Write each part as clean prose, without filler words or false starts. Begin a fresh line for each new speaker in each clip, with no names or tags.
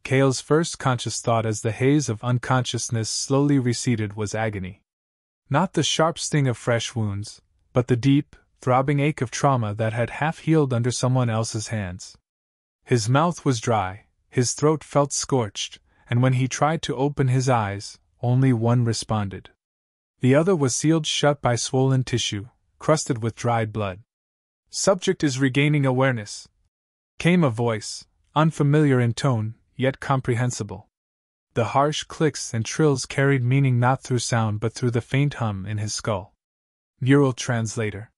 Kael's first conscious thought as the haze of unconsciousness slowly receded was agony. Not the sharp sting of fresh wounds, but the deep, throbbing ache of trauma that had half healed under someone else's hands. His mouth was dry, his throat felt scorched, and when he tried to open his eyes, only one responded. The other was sealed shut by swollen tissue, crusted with dried blood. "Subject is regaining awareness," came a voice, unfamiliar in tone, yet comprehensible. The harsh clicks and trills carried meaning not through sound but through the faint hum in his skull. Neural translator.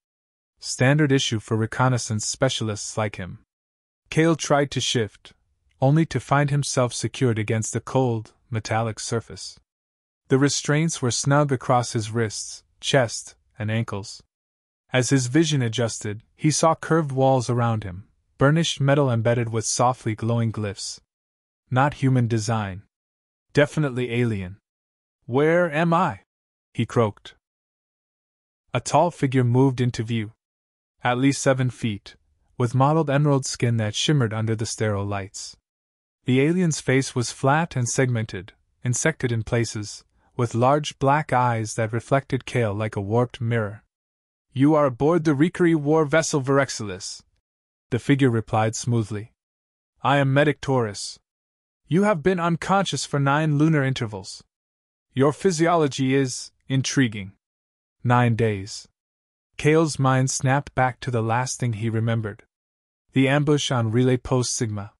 Standard issue for reconnaissance specialists like him. Kael tried to shift, only to find himself secured against a cold, metallic surface. The restraints were snug across his wrists, chest, and ankles. As his vision adjusted, he saw curved walls around him, burnished metal embedded with softly glowing glyphs. Not human design. Definitely alien. "Where am I?" he croaked. A tall figure moved into view. At least 7 feet, with mottled emerald skin that shimmered under the sterile lights. The alien's face was flat and segmented, insected in places, with large black eyes that reflected Kael like a warped mirror. "You are aboard the Ricari war vessel Verexilis," the figure replied smoothly. "I am Medic Taurus. You have been unconscious for 9 lunar intervals. Your physiology is intriguing. 9 days. Kael's mind snapped back to the last thing he remembered. The ambush on Relay Post Sigma.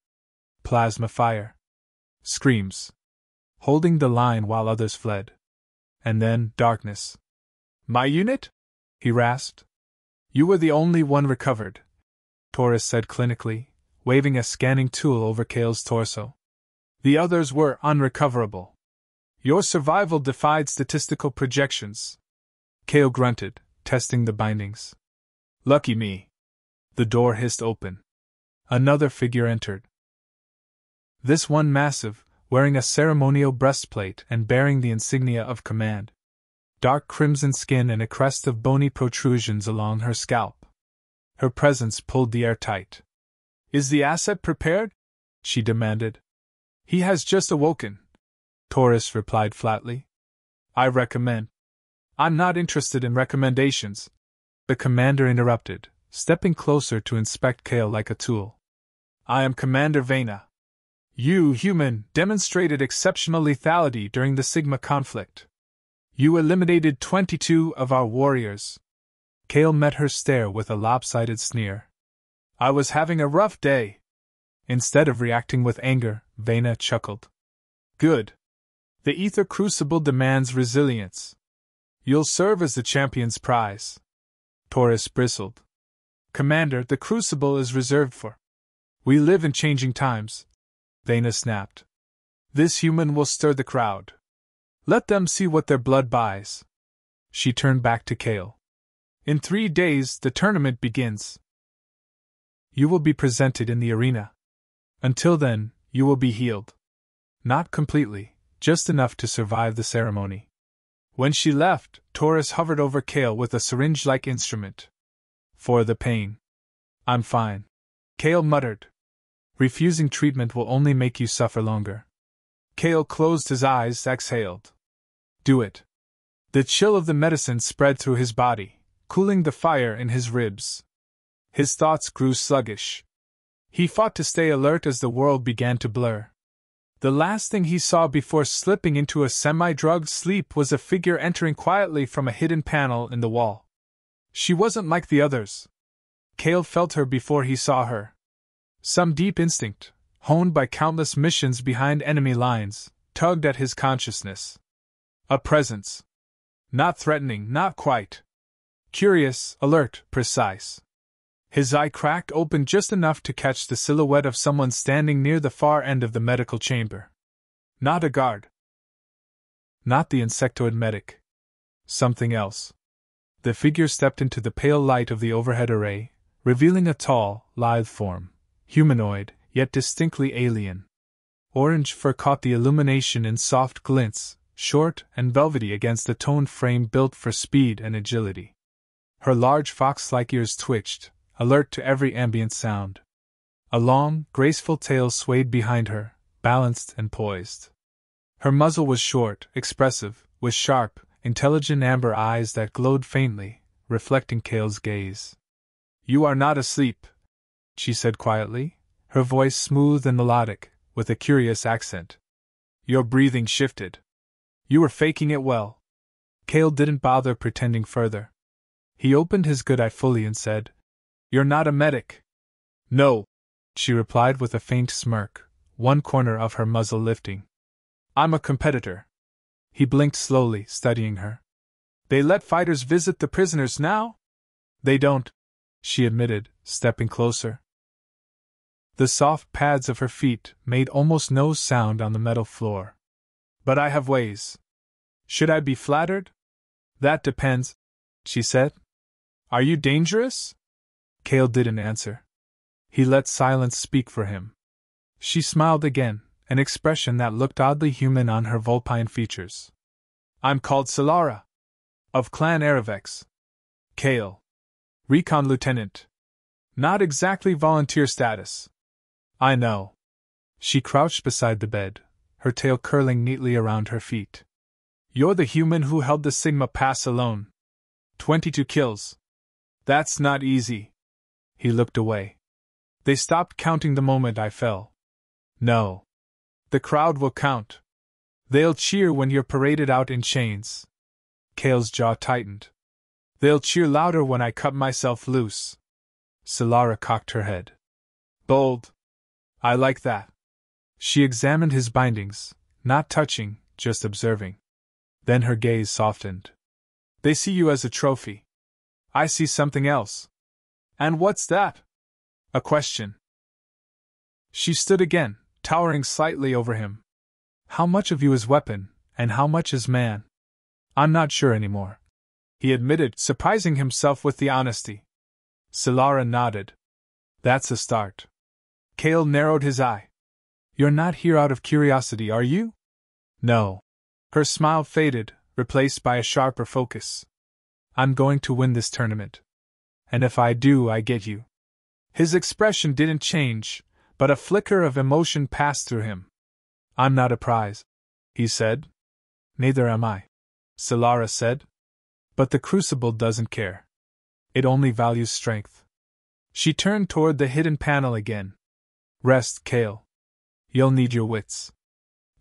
Plasma fire. Screams. Holding the line while others fled. And then, darkness. "My unit?" he rasped. "You were the only one recovered," Taurus said clinically, waving a scanning tool over Kael's torso. "The others were unrecoverable. Your survival defied statistical projections." Kael grunted, testing the bindings. "Lucky me." The door hissed open. Another figure entered. This one massive, wearing a ceremonial breastplate and bearing the insignia of command. Dark crimson skin and a crest of bony protrusions along her scalp. Her presence pulled the air tight. "Is the asset prepared?" she demanded. "He has just awoken," Taurus replied flatly. "I recommend." "I'm not interested in recommendations," the commander interrupted, stepping closer to inspect Kael like a tool. "I am Commander Vena. You, human, demonstrated exceptional lethality during the Sigma conflict. You eliminated 22 of our warriors." Kael met her stare with a lopsided sneer. "I was having a rough day." Instead of reacting with anger, Vena chuckled. "Good. The ether crucible demands resilience. You'll serve as the champion's prize." Taurus bristled. "Commander, the crucible is reserved for." "We live in changing times," Vena snapped. "This human will stir the crowd. Let them see what their blood buys." She turned back to Kael. "In 3 days, the tournament begins. You will be presented in the arena. Until then, you will be healed. Not completely, just enough to survive the ceremony." When she left, Taurus hovered over Kael with a syringe-like instrument. "For the pain." "I'm fine," Kael muttered. "Refusing treatment will only make you suffer longer." Kael closed his eyes, exhaled. "Do it." The chill of the medicine spread through his body, cooling the fire in his ribs. His thoughts grew sluggish. He fought to stay alert as the world began to blur. The last thing he saw before slipping into a semi-drugged sleep was a figure entering quietly from a hidden panel in the wall. She wasn't like the others. Kael felt her before he saw her. Some deep instinct, honed by countless missions behind enemy lines, tugged at his consciousness. A presence. Not threatening, not quite. Curious, alert, precise. His eye cracked open just enough to catch the silhouette of someone standing near the far end of the medical chamber. Not a guard. Not the insectoid medic. Something else. The figure stepped into the pale light of the overhead array, revealing a tall, lithe form, humanoid, yet distinctly alien. Orange fur caught the illumination in soft glints, short and velvety against a toned frame built for speed and agility. Her large fox-like ears twitched, alert to every ambient sound. A long, graceful tail swayed behind her, balanced and poised. Her muzzle was short, expressive, with sharp, intelligent amber eyes that glowed faintly, reflecting Kael's gaze. "You are not asleep," she said quietly, her voice smooth and melodic, with a curious accent. "Your breathing shifted. You were faking it well." Kael didn't bother pretending further. He opened his good eye fully and said, "You're not a medic." "No," she replied with a faint smirk, one corner of her muzzle lifting. "I'm a competitor." He blinked slowly, studying her. "They let fighters visit the prisoners now?" "They don't," she admitted, stepping closer. The soft pads of her feet made almost no sound on the metal floor. "But I have ways. Should I be flattered?" "That depends," she said. "Are you dangerous?" Kael didn't answer. He let silence speak for him. She smiled again, an expression that looked oddly human on her Vulpine features. "I'm called Sylara. Of Clan Aravex. Kael. Recon Lieutenant. Not exactly volunteer status." "I know." She crouched beside the bed, her tail curling neatly around her feet. "You're the human who held the Sigma pass alone. 22 kills. That's not easy." He looked away. "They stopped counting the moment I fell." "No. The crowd will count. They'll cheer when you're paraded out in chains." Kael's jaw tightened. "They'll cheer louder when I cut myself loose." Sylara cocked her head. "Bold. I like that." She examined his bindings, not touching, just observing. Then her gaze softened. "They see you as a trophy. I see something else." "And what's that?" "A question." She stood again, towering slightly over him. "How much of you is weapon, and how much is man?" "I'm not sure anymore," he admitted, surprising himself with the honesty. Sylara nodded. "That's a start." Kael narrowed his eye. "You're not here out of curiosity, are you?" "No." Her smile faded, replaced by a sharper focus. "I'm going to win this tournament. And if I do, I get you." His expression didn't change, but a flicker of emotion passed through him. "I'm not a prize," he said. "Neither am I," Sylara said. "But the Crucible doesn't care. It only values strength." She turned toward the hidden panel again. "Rest, Kael. You'll need your wits.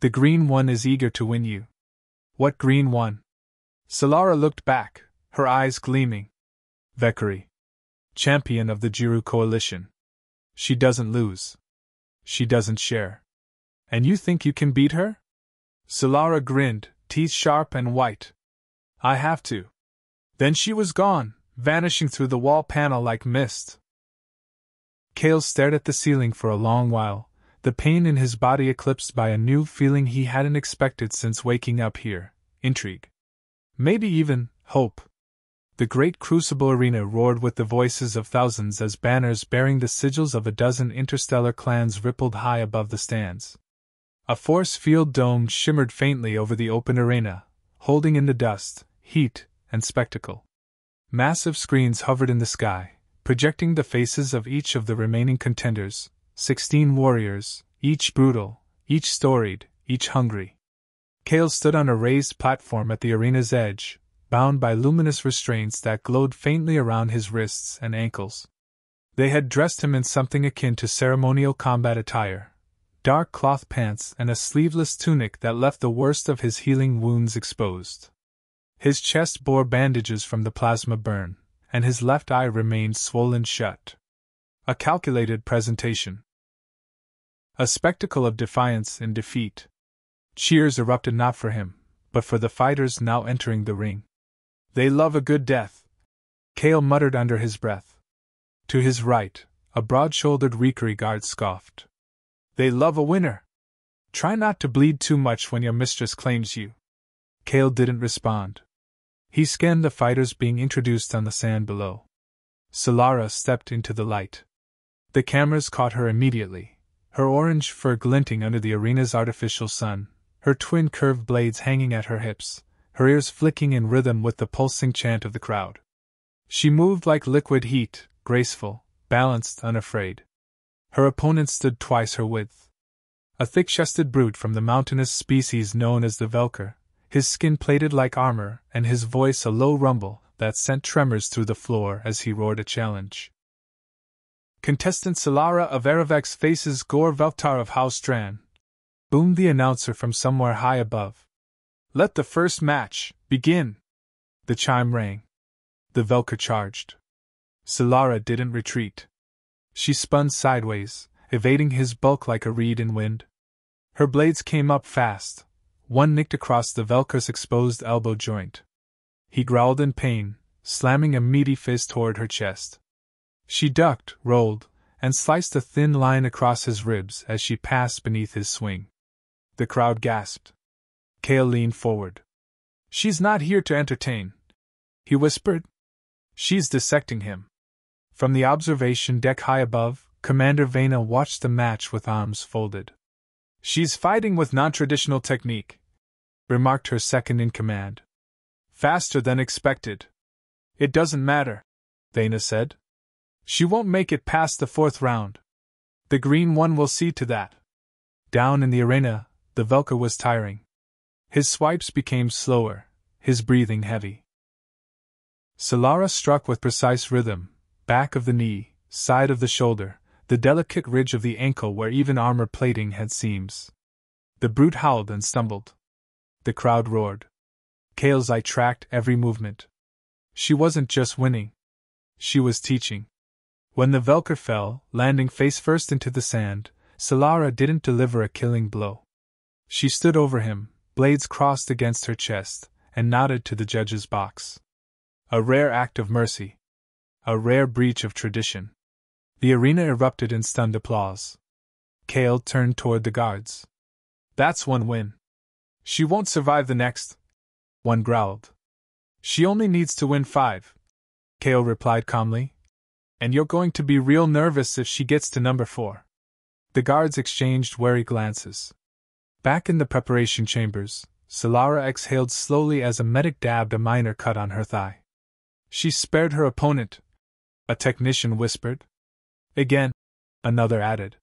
The Green One is eager to win you." "What Green One?" Sylara looked back, her eyes gleaming. "Valkyrie. Champion of the Jiru Coalition. She doesn't lose. She doesn't share." "And you think you can beat her?" Sylara grinned, teeth sharp and white. "I have to." Then she was gone, vanishing through the wall panel like mist. Kael stared at the ceiling for a long while, the pain in his body eclipsed by a new feeling he hadn't expected since waking up here: intrigue. Maybe even hope. The great Crucible arena roared with the voices of thousands as banners bearing the sigils of a dozen interstellar clans rippled high above the stands. A force field dome shimmered faintly over the open arena, holding in the dust, heat, and spectacle. Massive screens hovered in the sky, projecting the faces of each of the remaining contenders, 16 warriors, each brutal, each storied, each hungry. Kael stood on a raised platform at the arena's edge, bound by luminous restraints that glowed faintly around his wrists and ankles. They had dressed him in something akin to ceremonial combat attire, dark cloth pants and a sleeveless tunic that left the worst of his healing wounds exposed. His chest bore bandages from the plasma burn, and his left eye remained swollen shut. A calculated presentation. A spectacle of defiance and defeat. Cheers erupted not for him, but for the fighters now entering the ring. "They love a good death," Kael muttered under his breath. To his right, a broad-shouldered Rikari guard scoffed. "They love a winner. Try not to bleed too much when your mistress claims you." Kael didn't respond. He scanned the fighters being introduced on the sand below. Sylara stepped into the light. The cameras caught her immediately, her orange fur glinting under the arena's artificial sun, her twin curved blades hanging at her hips, her ears flicking in rhythm with the pulsing chant of the crowd. She moved like liquid heat, graceful, balanced, unafraid. Her opponent stood twice her width. A thick-chested brute from the mountainous species known as the Velker, his skin plated like armor and his voice a low rumble that sent tremors through the floor as he roared a challenge. Contestant Sylara of Aravex faces Gore Veltar of Haustran, boomed the announcer from somewhere high above. Let the first match begin! The chime rang. The Velker charged. Sylara didn't retreat. She spun sideways, evading his bulk like a reed in wind. Her blades came up fast. One nicked across the Velker's exposed elbow joint. He growled in pain, slamming a meaty fist toward her chest. She ducked, rolled, and sliced a thin line across his ribs as she passed beneath his swing. The crowd gasped. Kael leaned forward. She's not here to entertain, he whispered. She's dissecting him. From the observation deck high above, Commander Vena watched the match with arms folded. She's fighting with non-traditional technique, remarked her second-in-command. Faster than expected. It doesn't matter, Vena said. She won't make it past the 4th round. The green one will see to that. Down in the arena, the Velker was tiring. His swipes became slower, his breathing heavy. Sylara struck with precise rhythm, back of the knee, side of the shoulder, the delicate ridge of the ankle where even armor plating had seams. The brute howled and stumbled. The crowd roared. Kael's eye tracked every movement. She wasn't just winning. She was teaching. When the Velker fell, landing face first into the sand, Sylara didn't deliver a killing blow. She stood over him, blades crossed against her chest, and nodded to the judge's box. A rare act of mercy. A rare breach of tradition. The arena erupted in stunned applause. Kael turned toward the guards. That's one win. She won't survive the next, one growled. She only needs to win 5, Kael replied calmly. And you're going to be real nervous if she gets to number 4. The guards exchanged wary glances. Back in the preparation chambers, Sylara exhaled slowly as a medic dabbed a minor cut on her thigh. She spared her opponent, a technician whispered. Again, another added.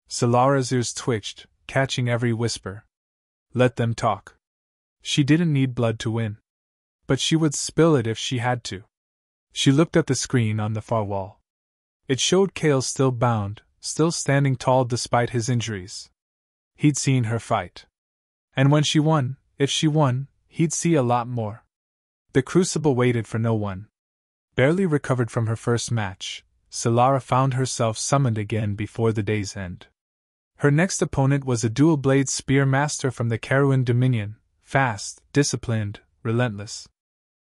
Sylara's ears twitched, catching every whisper. Let them talk. She didn't need blood to win. But she would spill it if she had to. She looked at the screen on the far wall. It showed Kael still bound, still standing tall despite his injuries. He'd seen her fight. And when she won, if she won, he'd see a lot more. The crucible waited for no one. Barely recovered from her first match, Sylara found herself summoned again before the day's end. Her next opponent was a dual-blade spear master from the Karuan Dominion, fast, disciplined, relentless.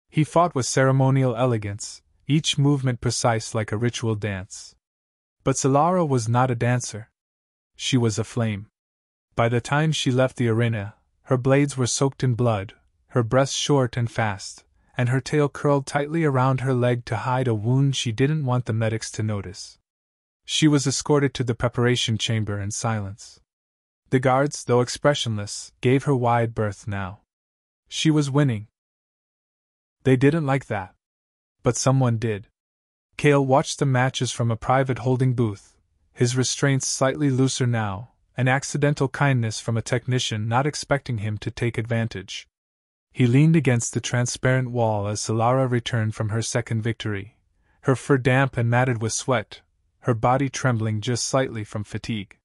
He fought with ceremonial elegance, each movement precise like a ritual dance. But Sylara was not a dancer. She was a flame. By the time she left the arena, her blades were soaked in blood, her breath short and fast, and her tail curled tightly around her leg to hide a wound she didn't want the medics to notice. She was escorted to the preparation chamber in silence. The guards, though expressionless, gave her wide berth now. She was winning. They didn't like that. But someone did. Kael watched the matches from a private holding booth, his restraints slightly looser now, an accidental kindness from a technician not expecting him to take advantage. He leaned against the transparent wall as Sylara returned from her second victory, her fur damp and matted with sweat, her body trembling just slightly from fatigue.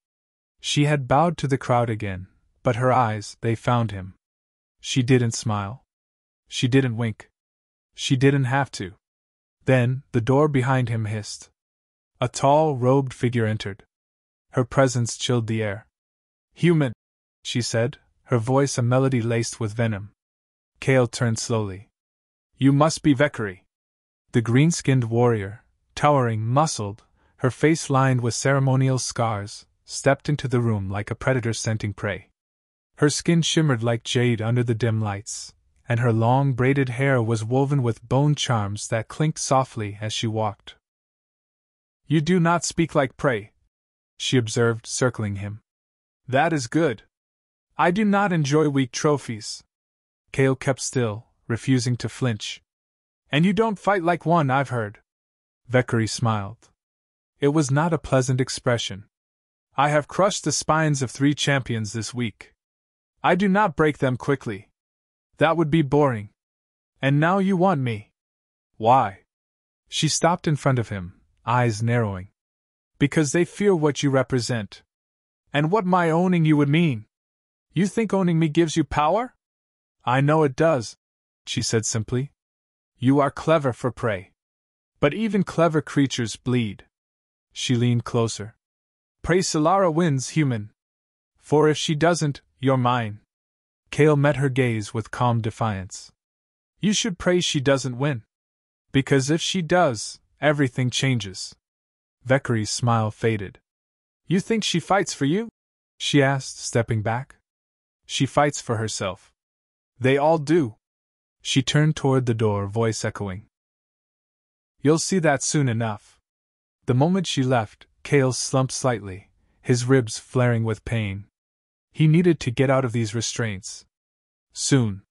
She had bowed to the crowd again, but her eyes, they found him. She didn't smile. She didn't wink. She didn't have to. Then, the door behind him hissed. A tall, robed figure entered. Her presence chilled the air. Human, she said, her voice a melody laced with venom. Kael turned slowly. You must be Vekari. The green-skinned warrior, towering, muscled, her face lined with ceremonial scars, stepped into the room like a predator scenting prey. Her skin shimmered like jade under the dim lights, and her long braided hair was woven with bone charms that clinked softly as she walked. You do not speak like prey, she observed, circling him. That is good. I do not enjoy weak trophies. Kael kept still, refusing to flinch. And you don't fight like one, I've heard. Vekari smiled. It was not a pleasant expression. I have crushed the spines of 3 champions this week. I do not break them quickly. That would be boring. And now you want me. Why? She stopped in front of him, eyes narrowing. Because they fear what you represent. And what my owning you would mean. You think owning me gives you power? I know it does, she said simply. You are clever for prey. But even clever creatures bleed. She leaned closer. Pray Sylara wins, human. For if she doesn't, you're mine. Kael met her gaze with calm defiance. You should pray she doesn't win. Because if she does, everything changes. Vekary's smile faded. You think she fights for you? She asked, stepping back. She fights for herself. They all do. She turned toward the door, voice echoing. You'll see that soon enough. The moment she left, Kael slumped slightly, his ribs flaring with pain. He needed to get out of these restraints. Soon.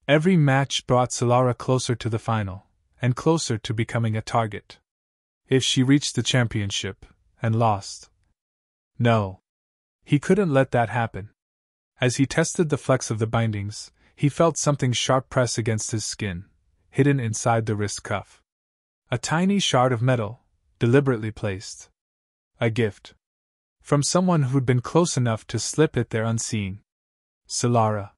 Every match brought Sylara closer to the final, and closer to becoming a target. If she reached the championship, and lost. No. He couldn't let that happen. As he tested the flex of the bindings, he felt something sharp press against his skin, hidden inside the wrist cuff. A tiny shard of metal, deliberately placed. A gift. From someone who'd been close enough to slip it there unseen. Sylara.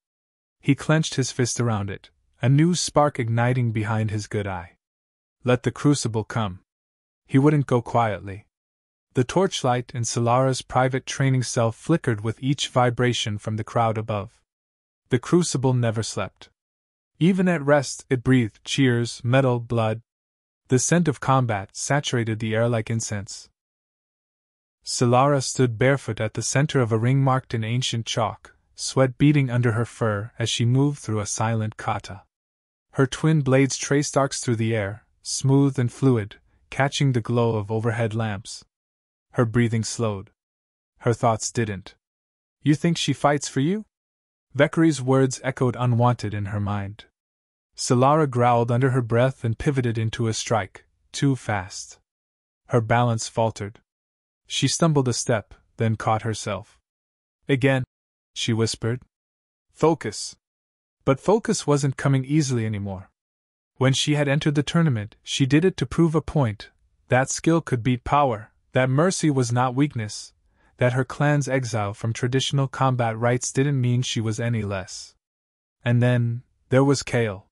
He clenched his fist around it, a new spark igniting behind his good eye. Let the crucible come. He wouldn't go quietly. The torchlight in Sylara's private training cell flickered with each vibration from the crowd above. The crucible never slept. Even at rest, it breathed cheers, metal, blood. The scent of combat saturated the air like incense. Sylara stood barefoot at the center of a ring marked in ancient chalk, sweat beading under her fur as she moved through a silent kata. Her twin blades traced arcs through the air, smooth and fluid, catching the glow of overhead lamps. Her breathing slowed. Her thoughts didn't. You think she fights for you? Vekary's words echoed unwanted in her mind. Sylara growled under her breath and pivoted into a strike, too fast. Her balance faltered. She stumbled a step, then caught herself. Again, she whispered. Focus. But focus wasn't coming easily anymore. When she had entered the tournament, she did it to prove a point, that skill could beat power, that mercy was not weakness, that her clan's exile from traditional combat rites didn't mean she was any less. And then, there was Kael.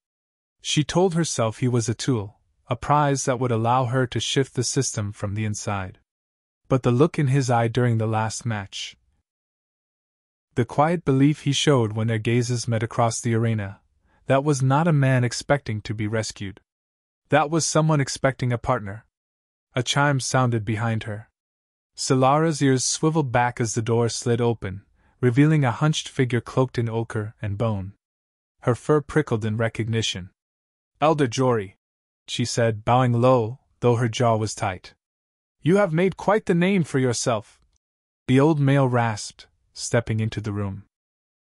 She told herself he was a tool, a prize that would allow her to shift the system from the inside. But the look in his eye during the last match, the quiet belief he showed when their gazes met across the arena, that was not a man expecting to be rescued. That was someone expecting a partner. A chime sounded behind her. Sylara's ears swiveled back as the door slid open, revealing a hunched figure cloaked in ochre and bone. Her fur prickled in recognition. Elder Jory, she said, bowing low, though her jaw was tight. You have made quite the name for yourself. The old male rasped, stepping into the room.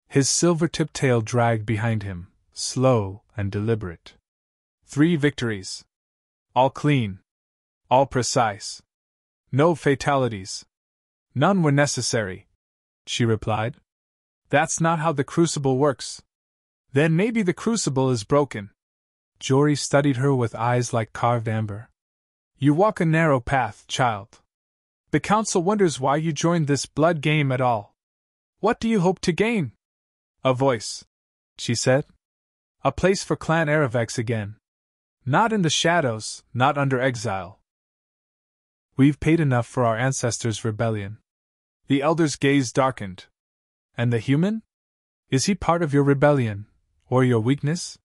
His silver-tipped tail dragged behind him, slow and deliberate. 3 victories. All clean. All precise. No fatalities. None were necessary, she replied. That's not how the crucible works. Then maybe the crucible is broken. Jory studied her with eyes like carved amber. You walk a narrow path, child. The council wonders why you joined this blood game at all. What do you hope to gain? A voice, she said. A place for Clan Aravex again. Not in the shadows, not under exile. We've paid enough for our ancestors' rebellion. The elder's gaze darkened. And the human? Is he part of your rebellion, or your weakness?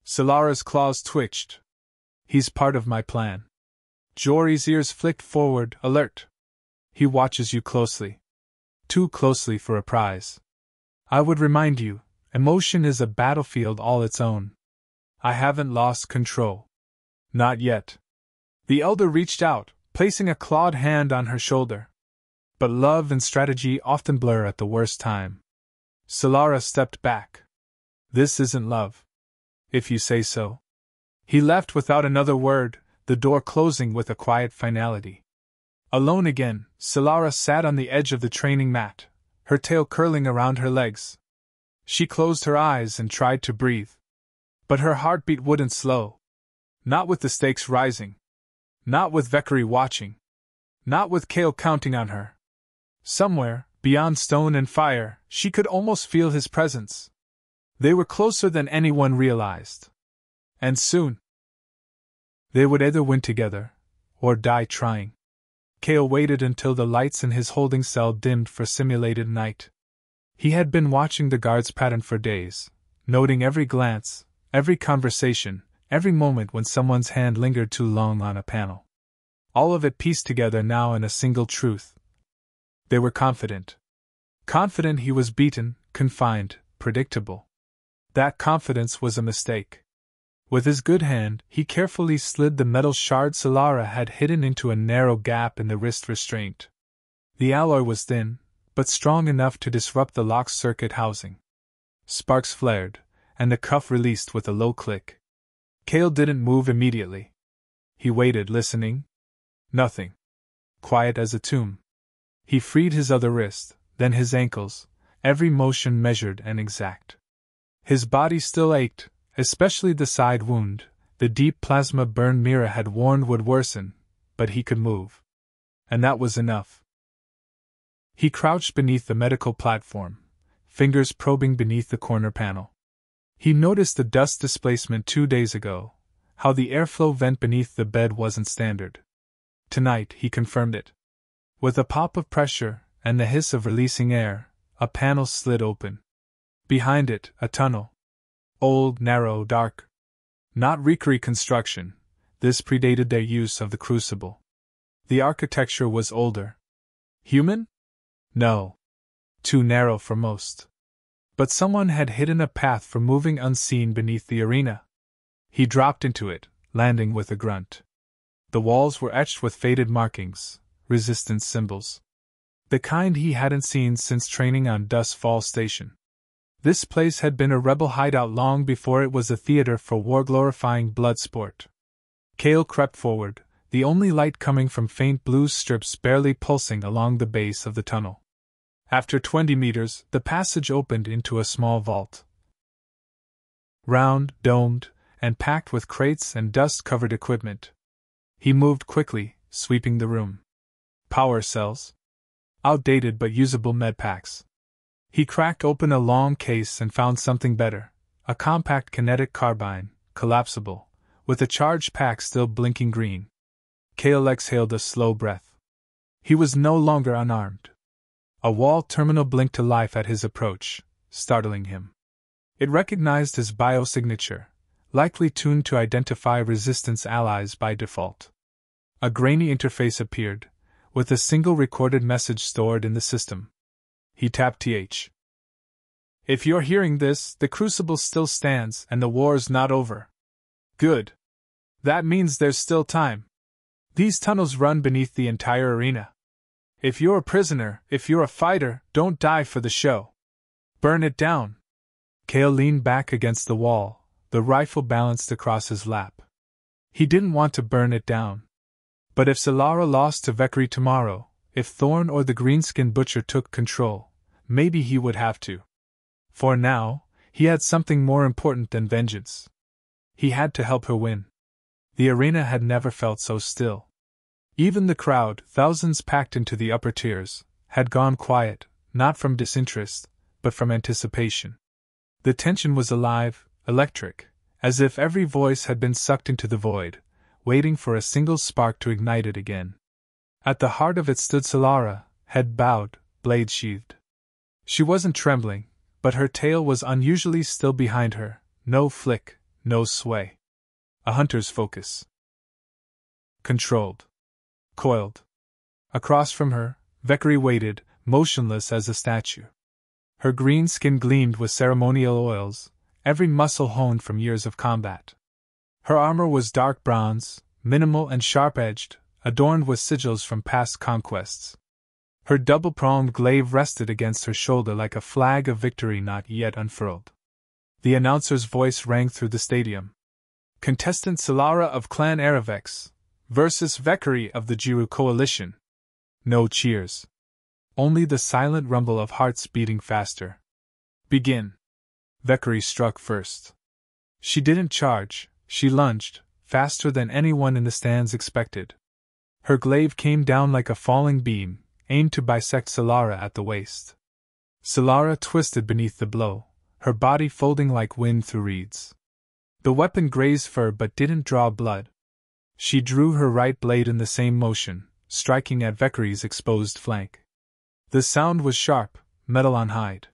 Sylara's claws twitched. He's part of my plan. Jory's ears flicked forward, alert. He watches you closely. Too closely for a prize. I would remind you, emotion is a battlefield all its own. I haven't lost control. Not yet. The elder reached out, placing a clawed hand on her shoulder. But love and strategy often blur at the worst time. Sylara stepped back. This isn't love. If you say so. He left without another word, the door closing with a quiet finality. Alone again, Sylara sat on the edge of the training mat, her tail curling around her legs. She closed her eyes and tried to breathe. But her heartbeat wouldn't slow. Not with the stakes rising. Not with Valkyrie watching. Not with Kael counting on her. Somewhere, beyond stone and fire, she could almost feel his presence. They were closer than anyone realized. And soon, they would either win together, or die trying. Kael waited until the lights in his holding cell dimmed for simulated night. He had been watching the guards' pattern for days, noting every glance, every conversation, every moment when someone's hand lingered too long on a panel. All of it pieced together now in a single truth. They were confident. Confident he was beaten, confined, predictable. That confidence was a mistake. With his good hand, he carefully slid the metal shard Sylara had hidden into a narrow gap in the wrist restraint. The alloy was thin, but strong enough to disrupt the lock's circuit housing. Sparks flared, and the cuff released with a low click. Kael didn't move immediately. He waited, listening. Nothing. Quiet as a tomb. He freed his other wrist, then his ankles, every motion measured and exact. His body still ached, especially the side wound. The deep plasma burn Mira had warned would worsen, but he could move. And that was enough. He crouched beneath the medical platform, fingers probing beneath the corner panel. He noticed the dust displacement 2 days ago, how the airflow vent beneath the bed wasn't standard. Tonight he confirmed it. With a pop of pressure and the hiss of releasing air, a panel slid open. Behind it, a tunnel. Old, narrow, dark. Not reconstruction. This predated their use of the crucible. The architecture was older. Human? No. Too narrow for most. But someone had hidden a path for moving unseen beneath the arena. He dropped into it, landing with a grunt. The walls were etched with faded markings, resistance symbols. The kind he hadn't seen since training on Dust Fall Station. This place had been a rebel hideout long before it was a theater for war-glorifying blood sport. Kael crept forward, the only light coming from faint blue strips barely pulsing along the base of the tunnel. After 20 meters, the passage opened into a small vault. Round, domed, and packed with crates and dust-covered equipment. He moved quickly, sweeping the room. Power cells. Outdated but usable medpacks. He cracked open a long case and found something better, a compact kinetic carbine, collapsible, with a charged pack still blinking green. Kael exhaled a slow breath. He was no longer unarmed. A wall terminal blinked to life at his approach, startling him. It recognized his biosignature, likely tuned to identify resistance allies by default. A grainy interface appeared, with a single recorded message stored in the system. He tapped TH. If you're hearing this, the crucible still stands and the war's not over. Good. That means there's still time. These tunnels run beneath the entire arena. If you're a prisoner, if you're a fighter, don't die for the show. Burn it down. Kael leaned back against the wall, the rifle balanced across his lap. He didn't want to burn it down. But if Sylara lost to Valkyrie tomorrow, if Thorn or the Greenskin Butcher took control, maybe he would have to. For now, he had something more important than vengeance. He had to help her win. The arena had never felt so still. Even the crowd, thousands packed into the upper tiers, had gone quiet, not from disinterest, but from anticipation. The tension was alive, electric, as if every voice had been sucked into the void, waiting for a single spark to ignite it again. At the heart of it stood Sylara, head bowed, blade sheathed. She wasn't trembling, but her tail was unusually still behind her, no flick, no sway. A hunter's focus. Controlled. Coiled. Across from her, Valkyrie waited, motionless as a statue. Her green skin gleamed with ceremonial oils, every muscle honed from years of combat. Her armor was dark bronze, minimal and sharp-edged, adorned with sigils from past conquests. Her double-pronged glaive rested against her shoulder like a flag of victory not yet unfurled. The announcer's voice rang through the stadium. Contestant Sylara of Clan Aravex versus Valkyrie of the Jiru Coalition. No cheers. Only the silent rumble of hearts beating faster. Begin. Valkyrie struck first. She didn't charge, she lunged, faster than anyone in the stands expected. Her glaive came down like a falling beam, aimed to bisect Sylara at the waist. Sylara twisted beneath the blow, her body folding like wind through reeds. The weapon grazed fur but didn't draw blood. She drew her right blade in the same motion, striking at Valkyrie's exposed flank. The sound was sharp, metal on hide.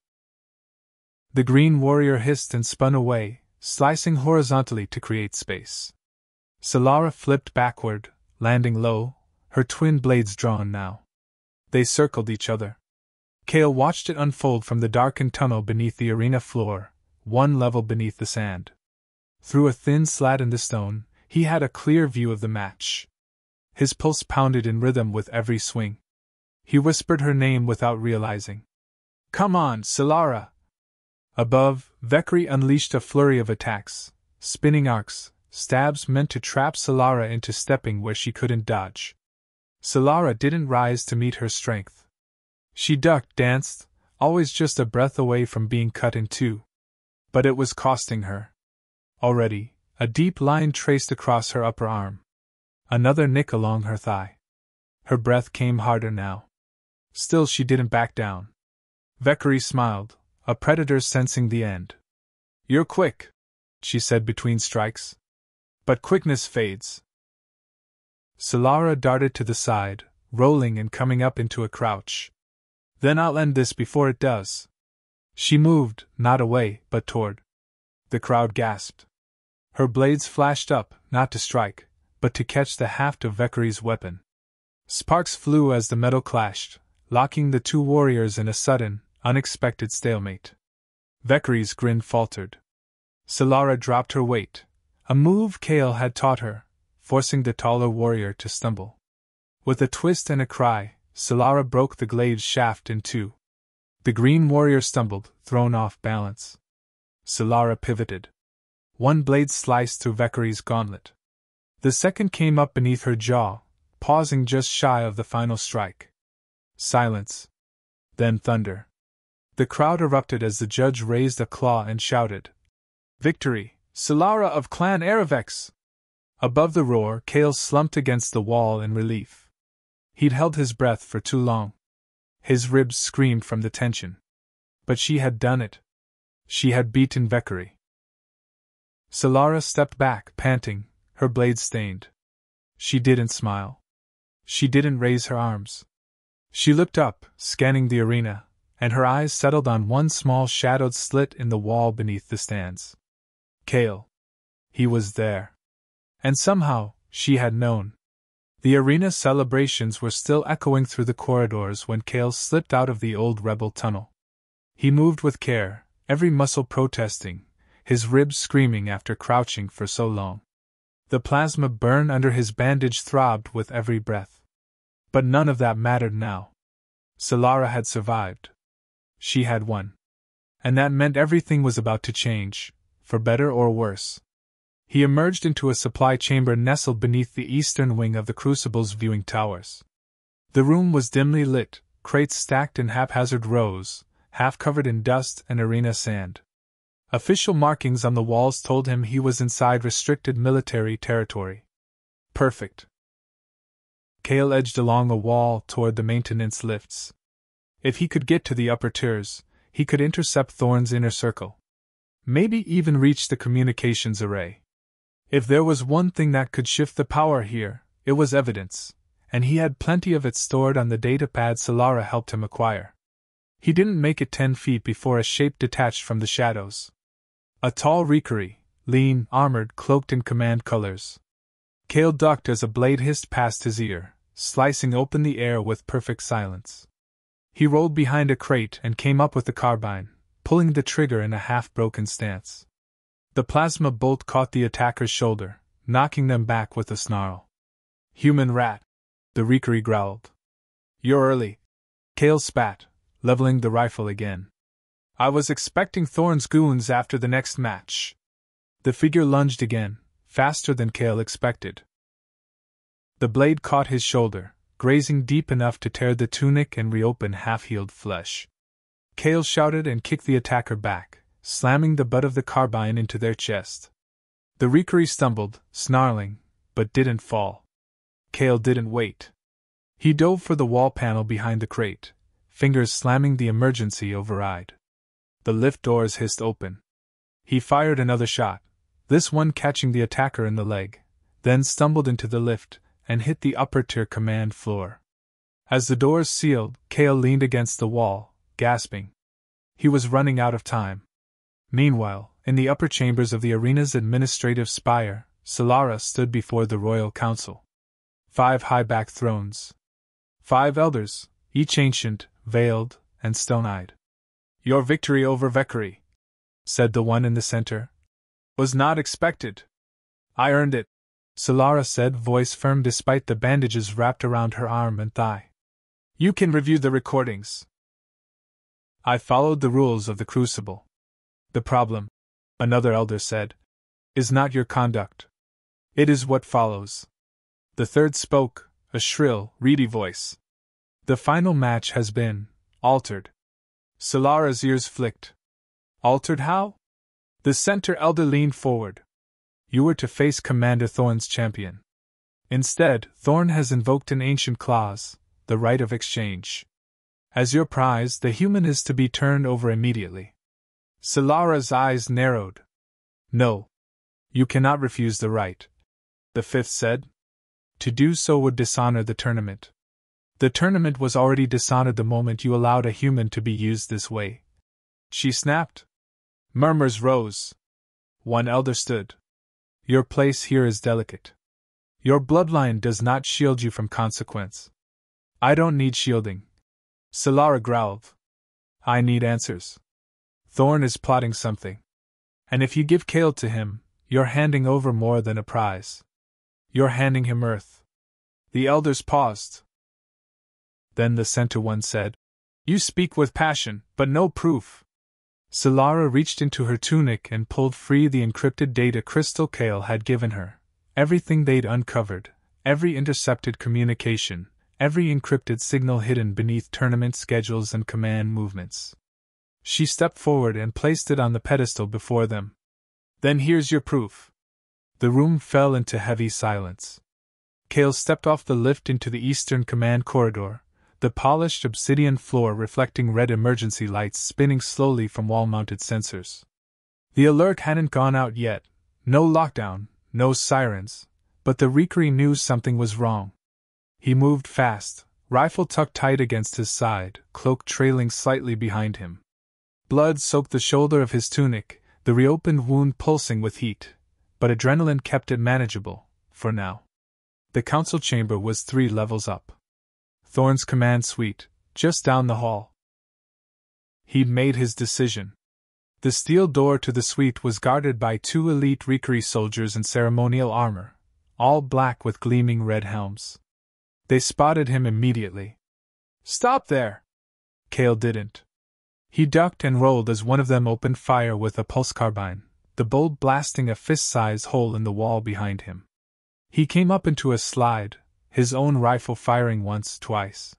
The green warrior hissed and spun away, slicing horizontally to create space. Sylara flipped backward, landing low, her twin blades drawn now. They circled each other. Kael watched it unfold from the darkened tunnel beneath the arena floor, one level beneath the sand. Through a thin slat in the stone, he had a clear view of the match. His pulse pounded in rhythm with every swing. He whispered her name without realizing. "Come on, Sylara!" Above, Valkyrie unleashed a flurry of attacks, spinning arcs, stabs meant to trap Sylara into stepping where she couldn't dodge. Sylara didn't rise to meet her strength. She ducked, danced, always just a breath away from being cut in two. But it was costing her. Already, a deep line traced across her upper arm. Another nick along her thigh. Her breath came harder now. Still she didn't back down. Valkyrie smiled, a predator sensing the end. "You're quick," she said between strikes. "But quickness fades." Sylara darted to the side, rolling and coming up into a crouch. "Then I'll end this before it does." She moved, not away, but toward. The crowd gasped. Her blades flashed up, not to strike, but to catch the haft of Valkyrie's weapon. Sparks flew as the metal clashed, locking the two warriors in a sudden, unexpected stalemate. Valkyrie's grin faltered. Sylara dropped her weight, a move Kael had taught her, forcing the taller warrior to stumble. With a twist and a cry, Sylara broke the glaive's shaft in two. The green warrior stumbled, thrown off balance. Sylara pivoted. One blade sliced through Valkyrie's gauntlet. The second came up beneath her jaw, pausing just shy of the final strike. Silence. Then thunder. The crowd erupted as the judge raised a claw and shouted, "Victory, Sylara of Clan Aravex!" Above the roar, Kael slumped against the wall in relief. He'd held his breath for too long. His ribs screamed from the tension. But she had done it. She had beaten Valkyrie. Sylara stepped back, panting, her blade stained. She didn't smile. She didn't raise her arms. She looked up, scanning the arena, and her eyes settled on one small shadowed slit in the wall beneath the stands. Kael. He was there. And somehow, she had known. The arena celebrations were still echoing through the corridors when Kael slipped out of the old rebel tunnel. He moved with care, every muscle protesting, his ribs screaming after crouching for so long. The plasma burn under his bandage throbbed with every breath. But none of that mattered now. Sylara had survived. She had won. And that meant everything was about to change, for better or worse. He emerged into a supply chamber nestled beneath the eastern wing of the Crucible's viewing towers. The room was dimly lit, crates stacked in haphazard rows, half covered in dust and arena sand. Official markings on the walls told him he was inside restricted military territory. Perfect. Kael edged along a wall toward the maintenance lifts. If he could get to the upper tiers, he could intercept Thorn's inner circle. Maybe even reach the communications array. If there was one thing that could shift the power here, it was evidence, and he had plenty of it stored on the datapad Sylara helped him acquire. He didn't make it 10 feet before a shape detached from the shadows. A tall Rikari, lean, armored, cloaked in command colors. Kael ducked as a blade hissed past his ear, slicing open the air with perfect silence. He rolled behind a crate and came up with the carbine, pulling the trigger in a half-broken stance. The plasma bolt caught the attacker's shoulder, knocking them back with a snarl. "Human rat," the Rikari growled. "You're early." Kael spat, leveling the rifle again. "I was expecting Thorn's goons after the next match." The figure lunged again, faster than Kael expected. The blade caught his shoulder, grazing deep enough to tear the tunic and reopen half-healed flesh. Kael shouted and kicked the attacker back, slamming the butt of the carbine into their chest. The Rikari stumbled, snarling, but didn't fall. Kael didn't wait. He dove for the wall panel behind the crate, fingers slamming the emergency override. The lift doors hissed open. He fired another shot, this one catching the attacker in the leg, then stumbled into the lift and hit the upper-tier command floor. As the doors sealed, Kael leaned against the wall, gasping. He was running out of time. Meanwhile, in the upper chambers of the arena's administrative spire, Sylara stood before the royal council. 5 high-backed thrones. 5 elders, each ancient, veiled, and stone-eyed. "Your victory over Vekari," said the one in the center, "was not expected." "I earned it," Sylara said, voice firm despite the bandages wrapped around her arm and thigh. "You can review the recordings." "I followed the rules of the Crucible." "The problem," another elder said, "is not your conduct. It is what follows." The third spoke, a shrill, reedy voice. "The final match has been altered." Sylara's ears flicked. "Altered how?" The center elder leaned forward. "You were to face Commander Thorn's champion. Instead, Thorn has invoked an ancient clause, the right of exchange. As your prize, the human is to be turned over immediately." Sylara's eyes narrowed. "No. You cannot refuse the right," the fifth said. "To do so would dishonor the tournament. The tournament was already dishonored the moment you allowed a human to be used this way." She snapped. Murmurs rose. One elder stood. "Your place here is delicate. Your bloodline does not shield you from consequence." "I don't need shielding," Sylara growled. "I need answers. Thorn is plotting something. And if you give Kael to him, you're handing over more than a prize. You're handing him Earth." The elders paused. Then the center one said, "You speak with passion, but no proof." Sylara reached into her tunic and pulled free the encrypted data crystal Kael had given her. Everything they'd uncovered, every intercepted communication, every encrypted signal hidden beneath tournament schedules and command movements. She stepped forward and placed it on the pedestal before them. "Then here's your proof." The room fell into heavy silence. Kael stepped off the lift into the Eastern Command corridor, the polished obsidian floor reflecting red emergency lights spinning slowly from wall-mounted sensors. The alert hadn't gone out yet, no lockdown, no sirens, but the Rikari knew something was wrong. He moved fast, rifle tucked tight against his side, cloak trailing slightly behind him. Blood soaked the shoulder of his tunic, the reopened wound pulsing with heat, but adrenaline kept it manageable, for now. The council chamber was 3 levels up. Thorn's command suite, just down the hall. He'd made his decision. The steel door to the suite was guarded by 2 elite Rikari soldiers in ceremonial armor, all black with gleaming red helms. They spotted him immediately. "Stop there!" Kael didn't. He ducked and rolled as one of them opened fire with a pulse carbine, the bolt blasting a fist-size hole in the wall behind him. He came up into a slide, his own rifle firing once, twice.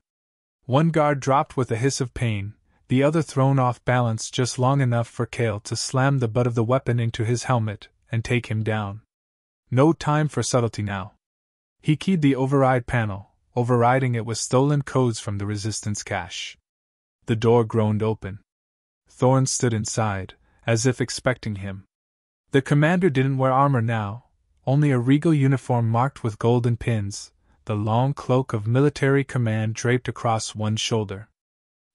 One guard dropped with a hiss of pain, the other thrown off balance just long enough for Kael to slam the butt of the weapon into his helmet and take him down. No time for subtlety now. He keyed the override panel, overriding it with stolen codes from the Resistance cache. The door groaned open. Thorn stood inside, as if expecting him. The commander didn't wear armor now, only a regal uniform marked with golden pins, the long cloak of military command draped across one shoulder.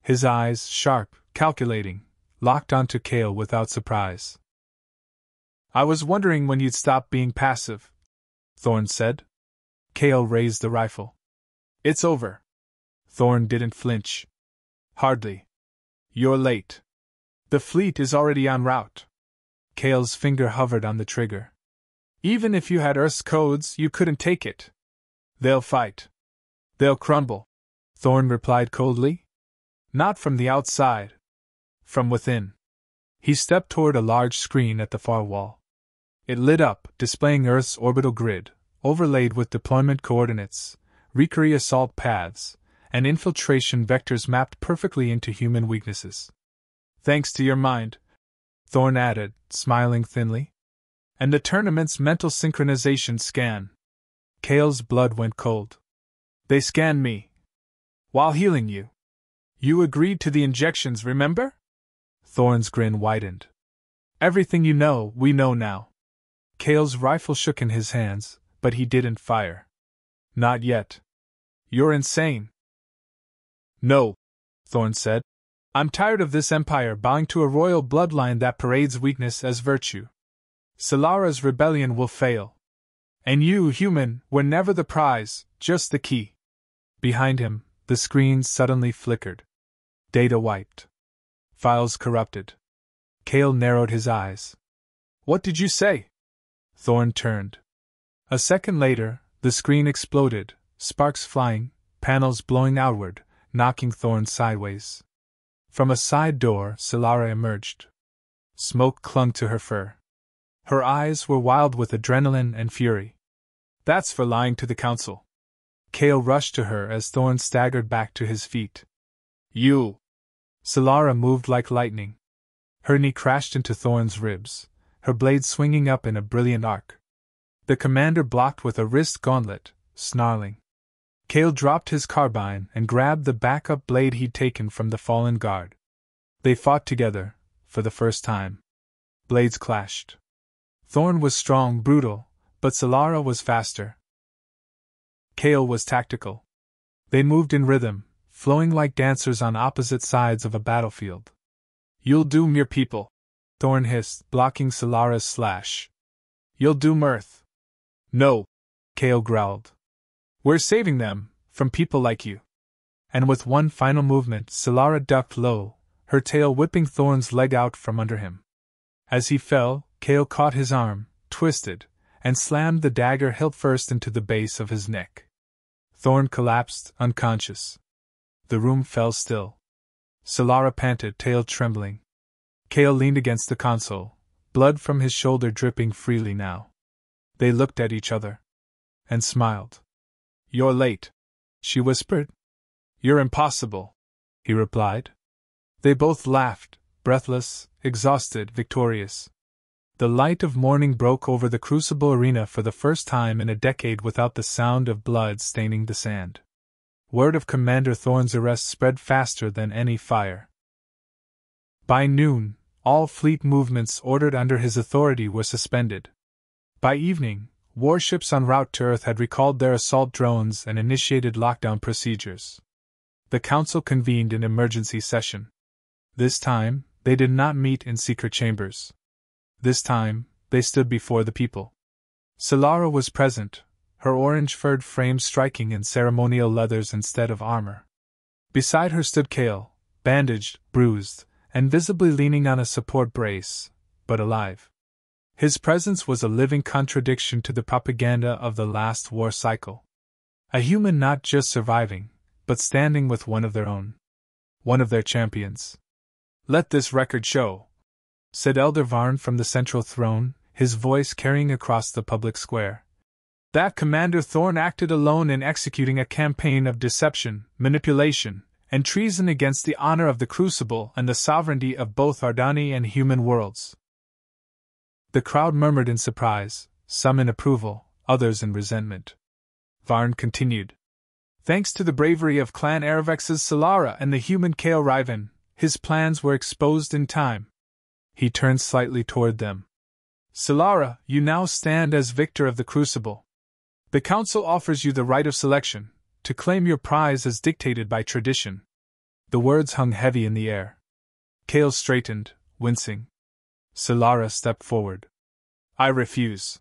His eyes, sharp, calculating, locked onto Kael without surprise. "I was wondering when you'd stop being passive," Thorn said. Kael raised the rifle. "It's over." Thorn didn't flinch. "Hardly. You're late. The fleet is already en route." Kael's finger hovered on the trigger. "Even if you had Earth's codes, you couldn't take it. They'll fight. They'll crumble," Thorn replied coldly. "Not from the outside. From within." He stepped toward a large screen at the far wall. It lit up, displaying Earth's orbital grid, overlaid with deployment coordinates, recurring assault paths, and infiltration vectors mapped perfectly into human weaknesses. Thanks to your mind, Thorn added, smiling thinly. And the tournament's mental synchronization scan. Kael's blood went cold. They scanned me. While healing you. You agreed to the injections, remember? Thorn's grin widened. Everything you know, we know now. Kael's rifle shook in his hands, but he didn't fire. Not yet. You're insane. No, Thorn said. I'm tired of this empire bowing to a royal bloodline that parades weakness as virtue. Sylara's rebellion will fail. And you, human, were never the prize, just the key. Behind him, the screen suddenly flickered. Data wiped. Files corrupted. Kael narrowed his eyes. What did you say? Thorn turned. A second later, the screen exploded, sparks flying, panels blowing outward, knocking Thorn sideways. From a side door, Sylara emerged. Smoke clung to her fur. Her eyes were wild with adrenaline and fury. That's for lying to the council. Kael rushed to her as Thorn staggered back to his feet. You! Sylara moved like lightning. Her knee crashed into Thorn's ribs, her blade swinging up in a brilliant arc. The commander blocked with a wrist gauntlet, snarling. Kael dropped his carbine and grabbed the backup blade he'd taken from the fallen guard. They fought together, for the first time. Blades clashed. Thorn was strong, brutal, but Sylara was faster. Kael was tactical. They moved in rhythm, flowing like dancers on opposite sides of a battlefield. You'll doom your people, Thorn hissed, blocking Sylara's slash. You'll doom Earth. No, Kael growled. We're saving them, from people like you. And with one final movement, Sylara ducked low, her tail whipping Thorn's leg out from under him. As he fell, Kael caught his arm, twisted, and slammed the dagger hilt first into the base of his neck. Thorn collapsed, unconscious. The room fell still. Sylara panted, tail trembling. Kael leaned against the console, blood from his shoulder dripping freely now. They looked at each other. And smiled. You're late, she whispered. You're impossible, he replied. They both laughed, breathless, exhausted, victorious. The light of morning broke over the crucible arena for the first time in a decade without the sound of blood staining the sand. Word of Commander Thorn's arrest spread faster than any fire. By noon, all fleet movements ordered under his authority were suspended. By evening, warships en route to Earth had recalled their assault drones and initiated lockdown procedures. The Council convened in emergency session. This time, they did not meet in secret chambers. This time, they stood before the people. Sylara was present, her orange-furred frame striking in ceremonial leathers instead of armor. Beside her stood Kael, bandaged, bruised, and visibly leaning on a support brace, but alive. His presence was a living contradiction to the propaganda of the last war cycle. A human not just surviving, but standing with one of their own. One of their champions. Let this record show, said Elder Varn from the central throne, his voice carrying across the public square, that Commander Thorn acted alone in executing a campaign of deception, manipulation, and treason against the honor of the Crucible and the sovereignty of both Ardani and human worlds. The crowd murmured in surprise, some in approval, others in resentment. Varn continued. Thanks to the bravery of Clan Aravex's Sylara and the human Kael Ryven, his plans were exposed in time. He turned slightly toward them. Sylara, you now stand as victor of the Crucible. The Council offers you the right of selection, to claim your prize as dictated by tradition. The words hung heavy in the air. Kael straightened, wincing. Sylara stepped forward. I refuse.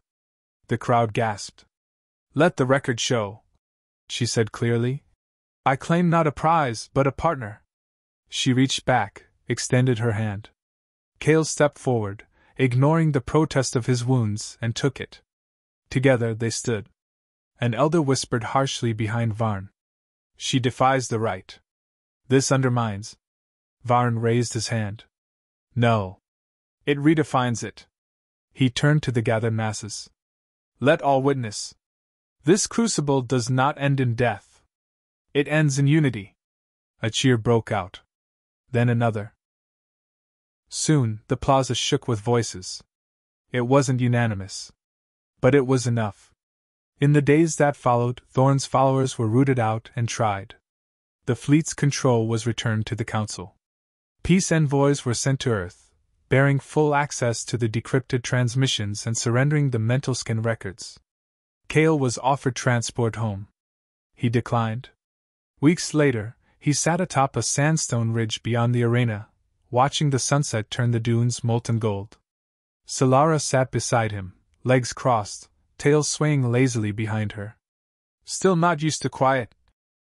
The crowd gasped. Let the record show, she said clearly. I claim not a prize, but a partner. She reached back, extended her hand. Kael stepped forward, ignoring the protest of his wounds, and took it. Together they stood. An elder whispered harshly behind Varn. She defies the right. This undermines. Varn raised his hand. No. It redefines it. He turned to the gathered masses. Let all witness. This crucible does not end in death. It ends in unity. A cheer broke out. Then another. Soon, the plaza shook with voices. It wasn't unanimous. But it was enough. In the days that followed, Thorn's followers were rooted out and tried. The fleet's control was returned to the Council. Peace envoys were sent to Earth, bearing full access to the decrypted transmissions and surrendering the mental scan records. Kael was offered transport home. He declined. Weeks later, he sat atop a sandstone ridge beyond the arena, watching the sunset turn the dunes molten gold. Sylara sat beside him, legs crossed, tail swaying lazily behind her. "Still not used to quiet,"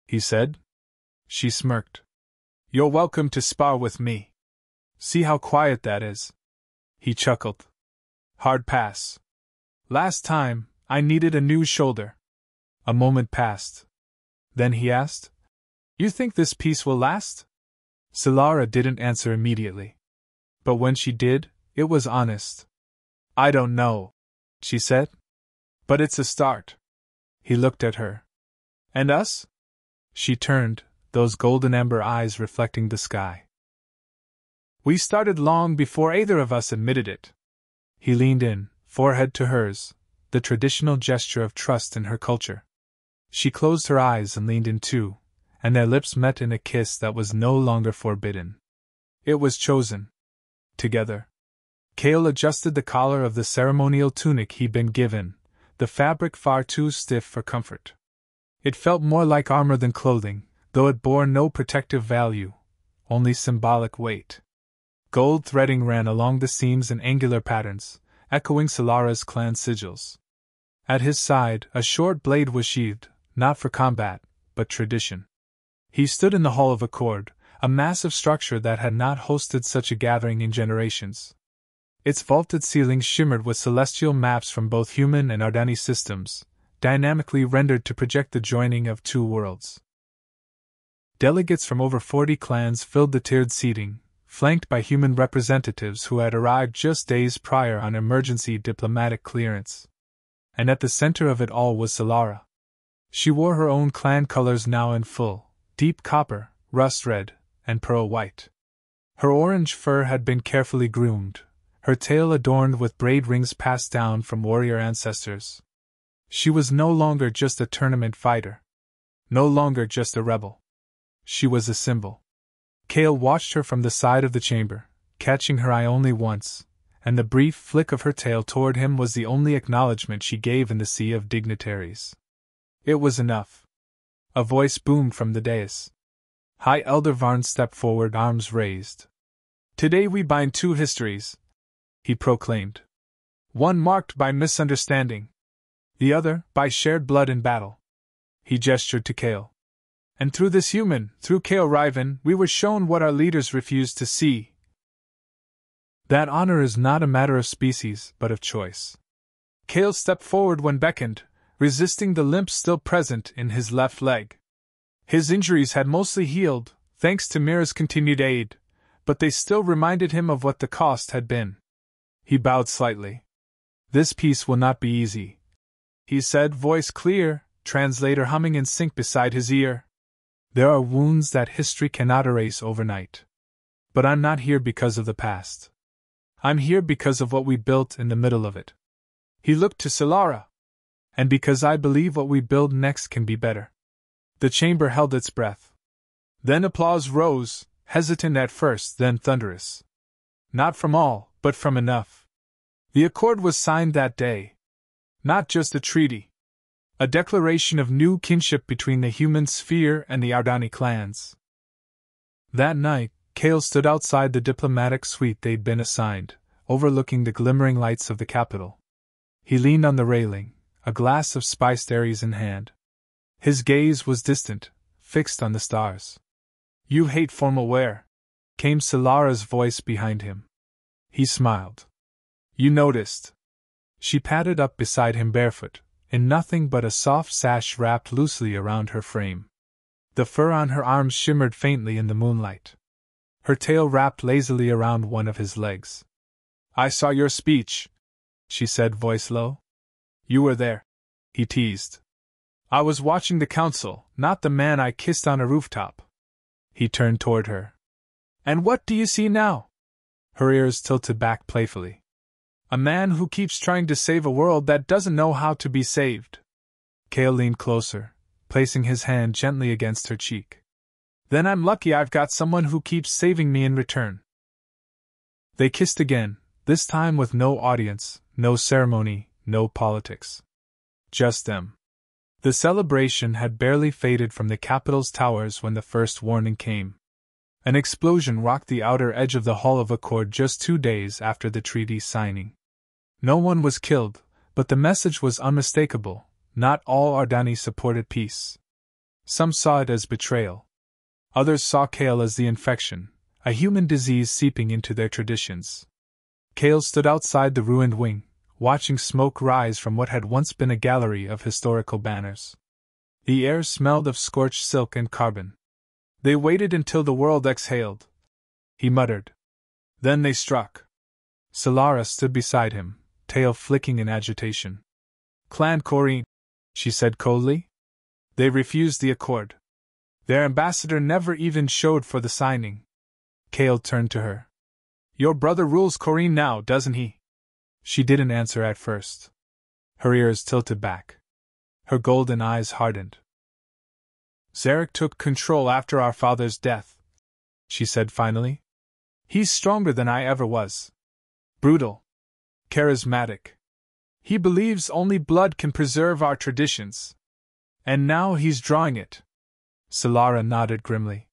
he said. She smirked. "You're welcome to spar with me. See how quiet that is." He chuckled. "Hard pass. Last time, I needed a new shoulder." A moment passed. Then he asked, "You think this peace will last?" Sylara didn't answer immediately. But when she did, it was honest. "I don't know," she said. "But it's a start." He looked at her. "And us?" She turned, those golden amber eyes reflecting the sky. "We started long before either of us admitted it." He leaned in, forehead to hers, the traditional gesture of trust in her culture. She closed her eyes and leaned in too, and their lips met in a kiss that was no longer forbidden. It was chosen. Together. Kael adjusted the collar of the ceremonial tunic he'd been given, the fabric far too stiff for comfort. It felt more like armor than clothing, though it bore no protective value, only symbolic weight. Gold threading ran along the seams in angular patterns, echoing Sylara's clan sigils. At his side, a short blade was sheathed, not for combat, but tradition. He stood in the Hall of Accord, a massive structure that had not hosted such a gathering in generations. Its vaulted ceiling shimmered with celestial maps from both human and Ardani systems, dynamically rendered to project the joining of two worlds. Delegates from over 40 clans filled the tiered seating, flanked by human representatives who had arrived just days prior on emergency diplomatic clearance. And at the center of it all was Sylara. She wore her own clan colors now in full, deep copper, rust red, and pearl white. Her orange fur had been carefully groomed, her tail adorned with braid rings passed down from warrior ancestors. She was no longer just a tournament fighter. No longer just a rebel. She was a symbol. Kael watched her from the side of the chamber, catching her eye only once, and the brief flick of her tail toward him was the only acknowledgement she gave in the sea of dignitaries. It was enough. A voice boomed from the dais. High Elder Varn stepped forward, arms raised. "Today we bind two histories," he proclaimed. "One marked by misunderstanding. The other, by shared blood in battle." He gestured to Kael. "And through this human, through Kael Ryven, we were shown what our leaders refused to see. That honor is not a matter of species, but of choice." Kael stepped forward when beckoned, resisting the limp still present in his left leg. His injuries had mostly healed, thanks to Mira's continued aid, but they still reminded him of what the cost had been. He bowed slightly. "This peace will not be easy," he said, voice clear, translator humming in sync beside his ear. "There are wounds that history cannot erase overnight. But I'm not here because of the past. I'm here because of what we built in the middle of it." He looked to Sylara. "And because I believe what we build next can be better." The chamber held its breath. Then applause rose, hesitant at first, then thunderous. Not from all, but from enough. The accord was signed that day. Not just a treaty. A declaration of new kinship between the human sphere and the Ardani clans. That night, Kael stood outside the diplomatic suite they'd been assigned, overlooking the glimmering lights of the capital. He leaned on the railing, a glass of spiced Aries in hand. His gaze was distant, fixed on the stars. "You hate formal wear," came Sylara's voice behind him. He smiled. "You noticed." She padded up beside him barefoot, in nothing but a soft sash wrapped loosely around her frame. The fur on her arms shimmered faintly in the moonlight. Her tail wrapped lazily around one of his legs. "I saw your speech," she said, voice low. "You were there," he teased. I was watching the council, not the man I kissed on a rooftop. He turned toward her. And what do you see now? Her ears tilted back playfully. A man who keeps trying to save a world that doesn't know how to be saved. Kael leaned closer, placing his hand gently against her cheek. Then I'm lucky I've got someone who keeps saving me in return. They kissed again, this time with no audience, no ceremony, no politics. Just them. The celebration had barely faded from the Capitol's towers when the first warning came. An explosion rocked the outer edge of the Hall of Accord just 2 days after the treaty signing. No one was killed, but the message was unmistakable. Not all Ardani supported peace. Some saw it as betrayal. Others saw Kael as the infection, a human disease seeping into their traditions. Kael stood outside the ruined wing, watching smoke rise from what had once been a gallery of historical banners. The air smelled of scorched silk and carbon. They waited until the world exhaled. He muttered. Then they struck. Sylara stood beside him, tail flicking in agitation. Clan Corrine, she said coldly. They refused the accord. Their ambassador never even showed for the signing. Kael turned to her. Your brother rules Corrine now, doesn't he? She didn't answer at first. Her ears tilted back. Her golden eyes hardened. Zarek took control after our father's death, she said finally. He's stronger than I ever was. Brutal. Charismatic. He believes only blood can preserve our traditions. And now he's drawing it. Sylara nodded grimly.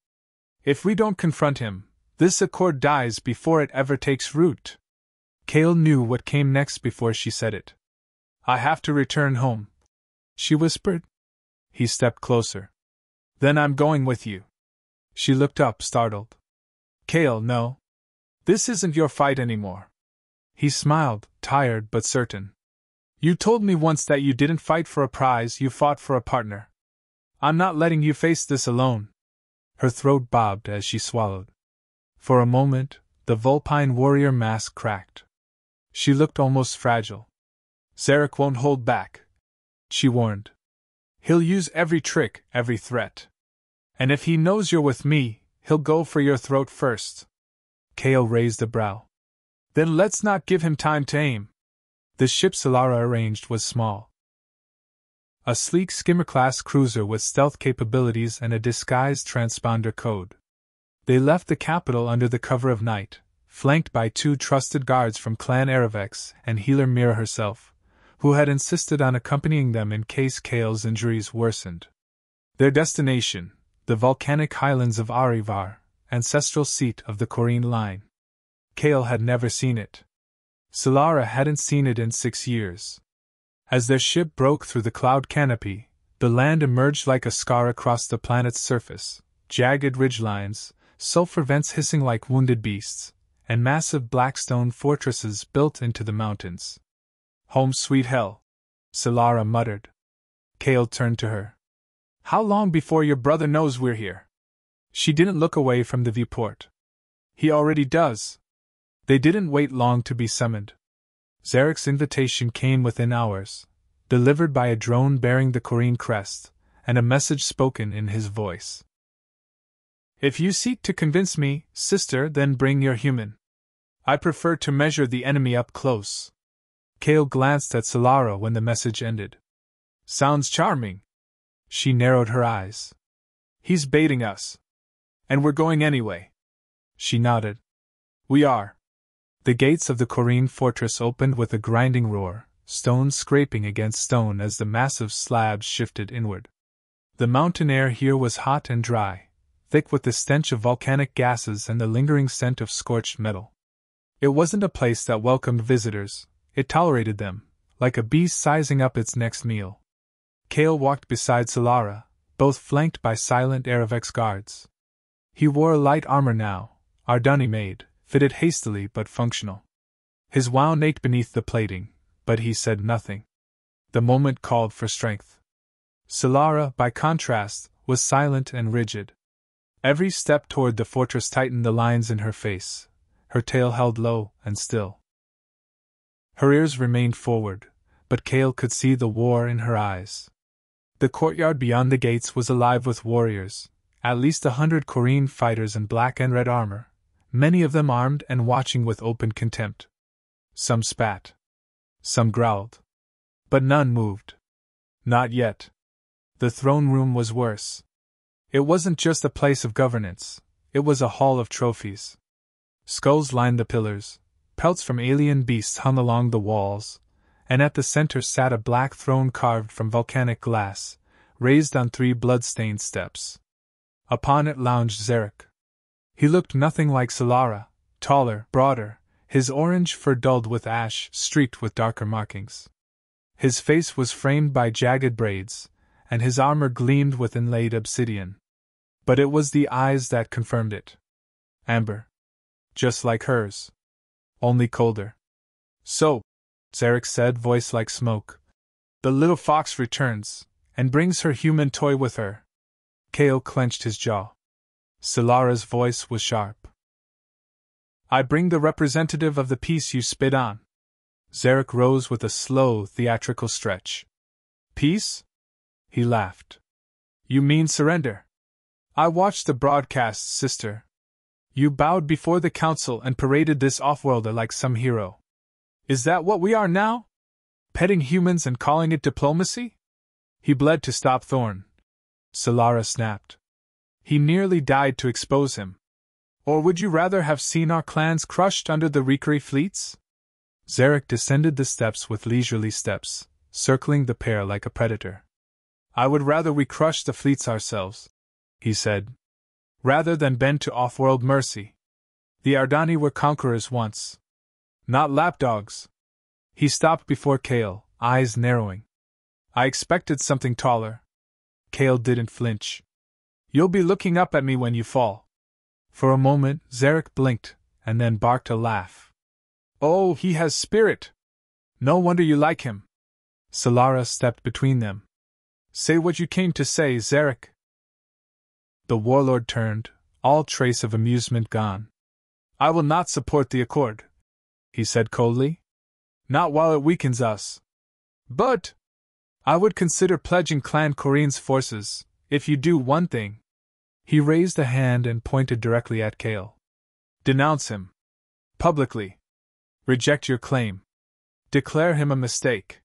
If we don't confront him, this accord dies before it ever takes root. Kael knew what came next before she said it. I have to return home, she whispered. He stepped closer. Then I'm going with you. She looked up, startled. Kael, no. This isn't your fight anymore. He smiled, tired but certain. You told me once that you didn't fight for a prize, you fought for a partner. I'm not letting you face this alone. Her throat bobbed as she swallowed. For a moment, the Vulpine warrior mask cracked. She looked almost fragile. Zarek won't hold back, she warned. He'll use every trick, every threat. And if he knows you're with me, he'll go for your throat first. Kael raised a brow. Then let's not give him time to aim. The ship Sylara arranged was small. A sleek skimmer-class cruiser with stealth capabilities and a disguised transponder code. They left the capital under the cover of night, flanked by 2 trusted guards from Clan Aravex and healer Mira herself, who had insisted on accompanying them in case Kael's injuries worsened. Their destination, the volcanic highlands of Arivar, ancestral seat of the Corrine line. Kael had never seen it. Sylara hadn't seen it in 6 years. As their ship broke through the cloud canopy, the land emerged like a scar across the planet's surface, jagged ridgelines, sulfur vents hissing like wounded beasts, and massive black stone fortresses built into the mountains. Home sweet hell, Sylara muttered. Kael turned to her. How long before your brother knows we're here? She didn't look away from the viewport. He already does. They didn't wait long to be summoned. Zarek's invitation came within hours, delivered by a drone bearing the Corrine crest, and a message spoken in his voice. If you seek to convince me, sister, then bring your human. I prefer to measure the enemy up close. Kael glanced at Sylara when the message ended. Sounds charming. She narrowed her eyes. He's baiting us. And we're going anyway. She nodded. We are. The gates of the Corrine fortress opened with a grinding roar, stone scraping against stone as the massive slabs shifted inward. The mountain air here was hot and dry, thick with the stench of volcanic gases and the lingering scent of scorched metal. It wasn't a place that welcomed visitors, it tolerated them, like a beast sizing up its next meal. Kael walked beside Sylara, both flanked by silent Aravex guards. He wore light armor now, Ardani made, fitted hastily but functional. His wound ached beneath the plating, but he said nothing. The moment called for strength. Sylara, by contrast, was silent and rigid. Every step toward the fortress tightened the lines in her face, her tail held low and still. Her ears remained forward, but Kael could see the war in her eyes. The courtyard beyond the gates was alive with warriors, at least 100 Korean fighters in black and red armor, many of them armed and watching with open contempt. Some spat. Some growled. But none moved. Not yet. The throne room was worse. It wasn't just a place of governance, it was a hall of trophies. Skulls lined the pillars, pelts from alien beasts hung along the walls, and at the center sat a black throne carved from volcanic glass, raised on 3 blood-stained steps. Upon it lounged Zarek. He looked nothing like Sylara, taller, broader, his orange fur dulled with ash, streaked with darker markings. His face was framed by jagged braids, and his armor gleamed with inlaid obsidian. But it was the eyes that confirmed it. Amber. Just like hers. Only colder. So, Zarek said, voice like smoke, the little fox returns, and brings her human toy with her. Kael clenched his jaw. Sylara's voice was sharp. I bring the representative of the peace you spit on. Zarek rose with a slow, theatrical stretch. Peace? He laughed. You mean surrender? I watched the broadcasts, sister. You bowed before the council and paraded this off-worlder like some hero. Is that what we are now? Petting humans and calling it diplomacy? He bled to stop Thorn. Sylara snapped. He nearly died to expose him. Or would you rather have seen our clans crushed under the Rikari fleets? Zarek descended the steps with leisurely steps, circling the pair like a predator. I would rather we crushed the fleets ourselves, he said, rather than bend to off-world mercy. The Ardani were conquerors once. Not lapdogs. He stopped before Kael, eyes narrowing. I expected something taller. Kael didn't flinch. You'll be looking up at me when you fall. For a moment, Zarek blinked, and then barked a laugh. Oh, he has spirit! No wonder you like him. Sylara stepped between them. Say what you came to say, Zarek. The warlord turned, all trace of amusement gone. I will not support the accord, he said coldly. Not while it weakens us. But I would consider pledging Clan Korean's forces, if you do one thing. He raised a hand and pointed directly at Kael. Denounce him. Publicly. Reject your claim. Declare him a mistake.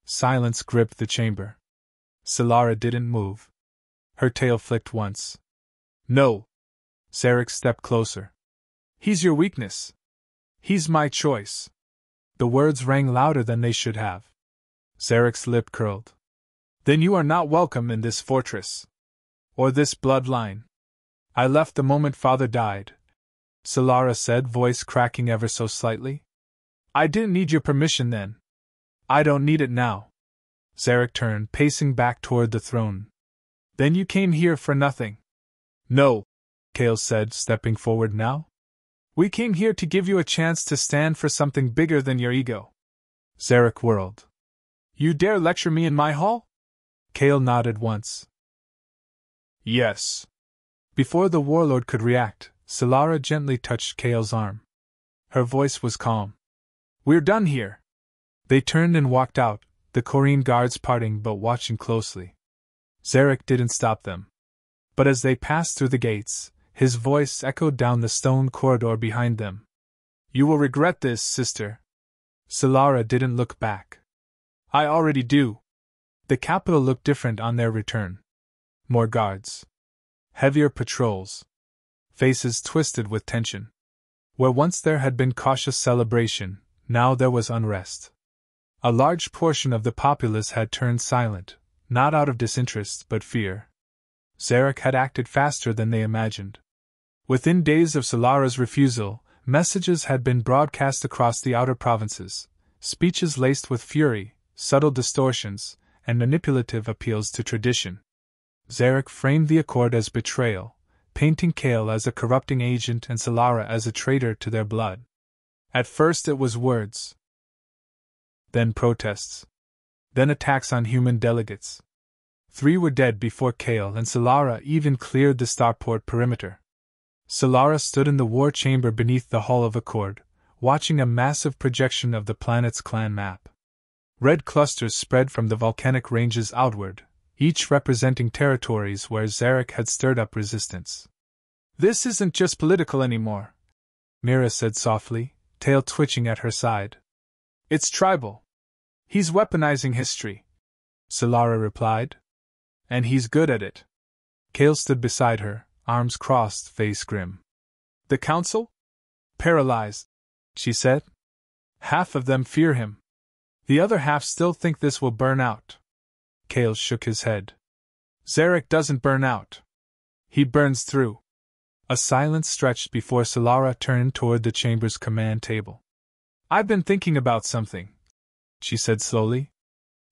Silence gripped the chamber. Sylara didn't move. Her tail flicked once. No. Zarek stepped closer. He's your weakness. He's my choice. The words rang louder than they should have. Zarek's lip curled. Then you are not welcome in this fortress. Or this bloodline. I left the moment father died, Sylara said, voice cracking ever so slightly. I didn't need your permission then. I don't need it now. Zarek turned, pacing back toward the throne. Then you came here for nothing. No, Kael said, stepping forward now. We came here to give you a chance to stand for something bigger than your ego. Zarek whirled. You dare lecture me in my hall? Kael nodded once. Yes. Before the warlord could react, Sylara gently touched Kael's arm. Her voice was calm. We're done here. They turned and walked out, the Korean guards parting but watching closely. Zarek didn't stop them. But as they passed through the gates, his voice echoed down the stone corridor behind them. You will regret this, sister. Sylara didn't look back. I already do. The capital looked different on their return. More guards. Heavier patrols. Faces twisted with tension. Where once there had been cautious celebration, now there was unrest. A large portion of the populace had turned silent, not out of disinterest but fear. Zarek had acted faster than they imagined. Within days of Sylara's refusal, messages had been broadcast across the outer provinces, speeches laced with fury, subtle distortions, and manipulative appeals to tradition. Zarek framed the accord as betrayal, painting Kael as a corrupting agent and Sylara as a traitor to their blood. At first it was words. Then protests. Then attacks on human delegates. 3 were dead before Kael and Sylara even cleared the starport perimeter. Sylara stood in the war chamber beneath the Hall of Accord, watching a massive projection of the planet's clan map. Red clusters spread from the volcanic ranges outward, each representing territories where Zarek had stirred up resistance. "This isn't just political anymore," Mira said softly, tail twitching at her side. "It's tribal. He's weaponizing history," Sylara replied. "And he's good at it." Kael stood beside her, arms crossed, face grim. "The council? Paralyzed," she said. "Half of them fear him. The other half still think this will burn out." Kael shook his head. "Zarek doesn't burn out. He burns through." A silence stretched before Sylara turned toward the chamber's command table. "I've been thinking about something," she said slowly.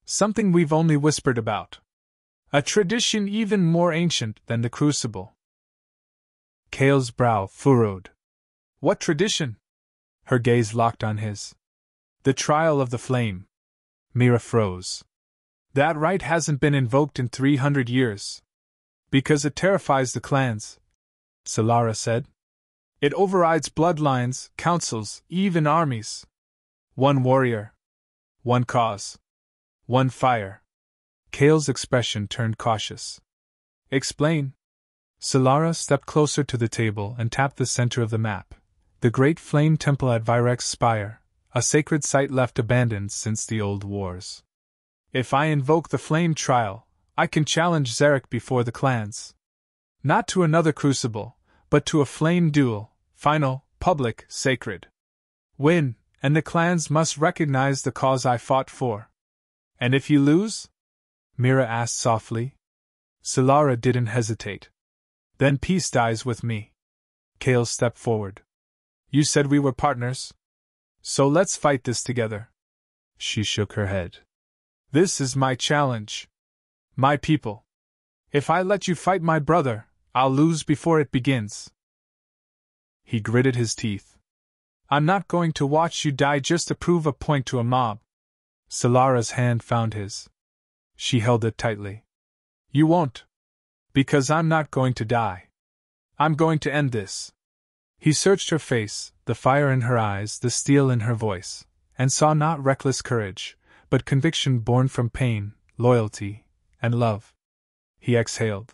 "Something we've only whispered about. A tradition even more ancient than the Crucible." Kael's brow furrowed. "What tradition?" Her gaze locked on his. "The trial of the flame." Mira froze. "That right hasn't been invoked in 300 years. Because it terrifies the clans," Sylara said. "It overrides bloodlines, councils, even armies. One warrior. One cause. One fire." Kael's expression turned cautious. "Explain." Sylara stepped closer to the table and tapped the center of the map. The great flame temple at Virek's spire, a sacred site left abandoned since the old wars. "If I invoke the flame trial, I can challenge Zarek before the clans. Not to another crucible, but to a flame duel, final, public, sacred. Win, and the clans must recognize the cause I fought for." "And if you lose?" Mira asked softly. Sylara didn't hesitate. "Then peace dies with me." Kael stepped forward. "You said we were partners? So let's fight this together." She shook her head. "This is my challenge. My people. If I let you fight my brother, I'll lose before it begins." He gritted his teeth. "I'm not going to watch you die just to prove a point to a mob." Sylara's hand found his. She held it tightly. "You won't. Because I'm not going to die. I'm going to end this." He searched her face, the fire in her eyes, the steel in her voice, and saw not reckless courage, but conviction born from pain, loyalty, and love. He exhaled.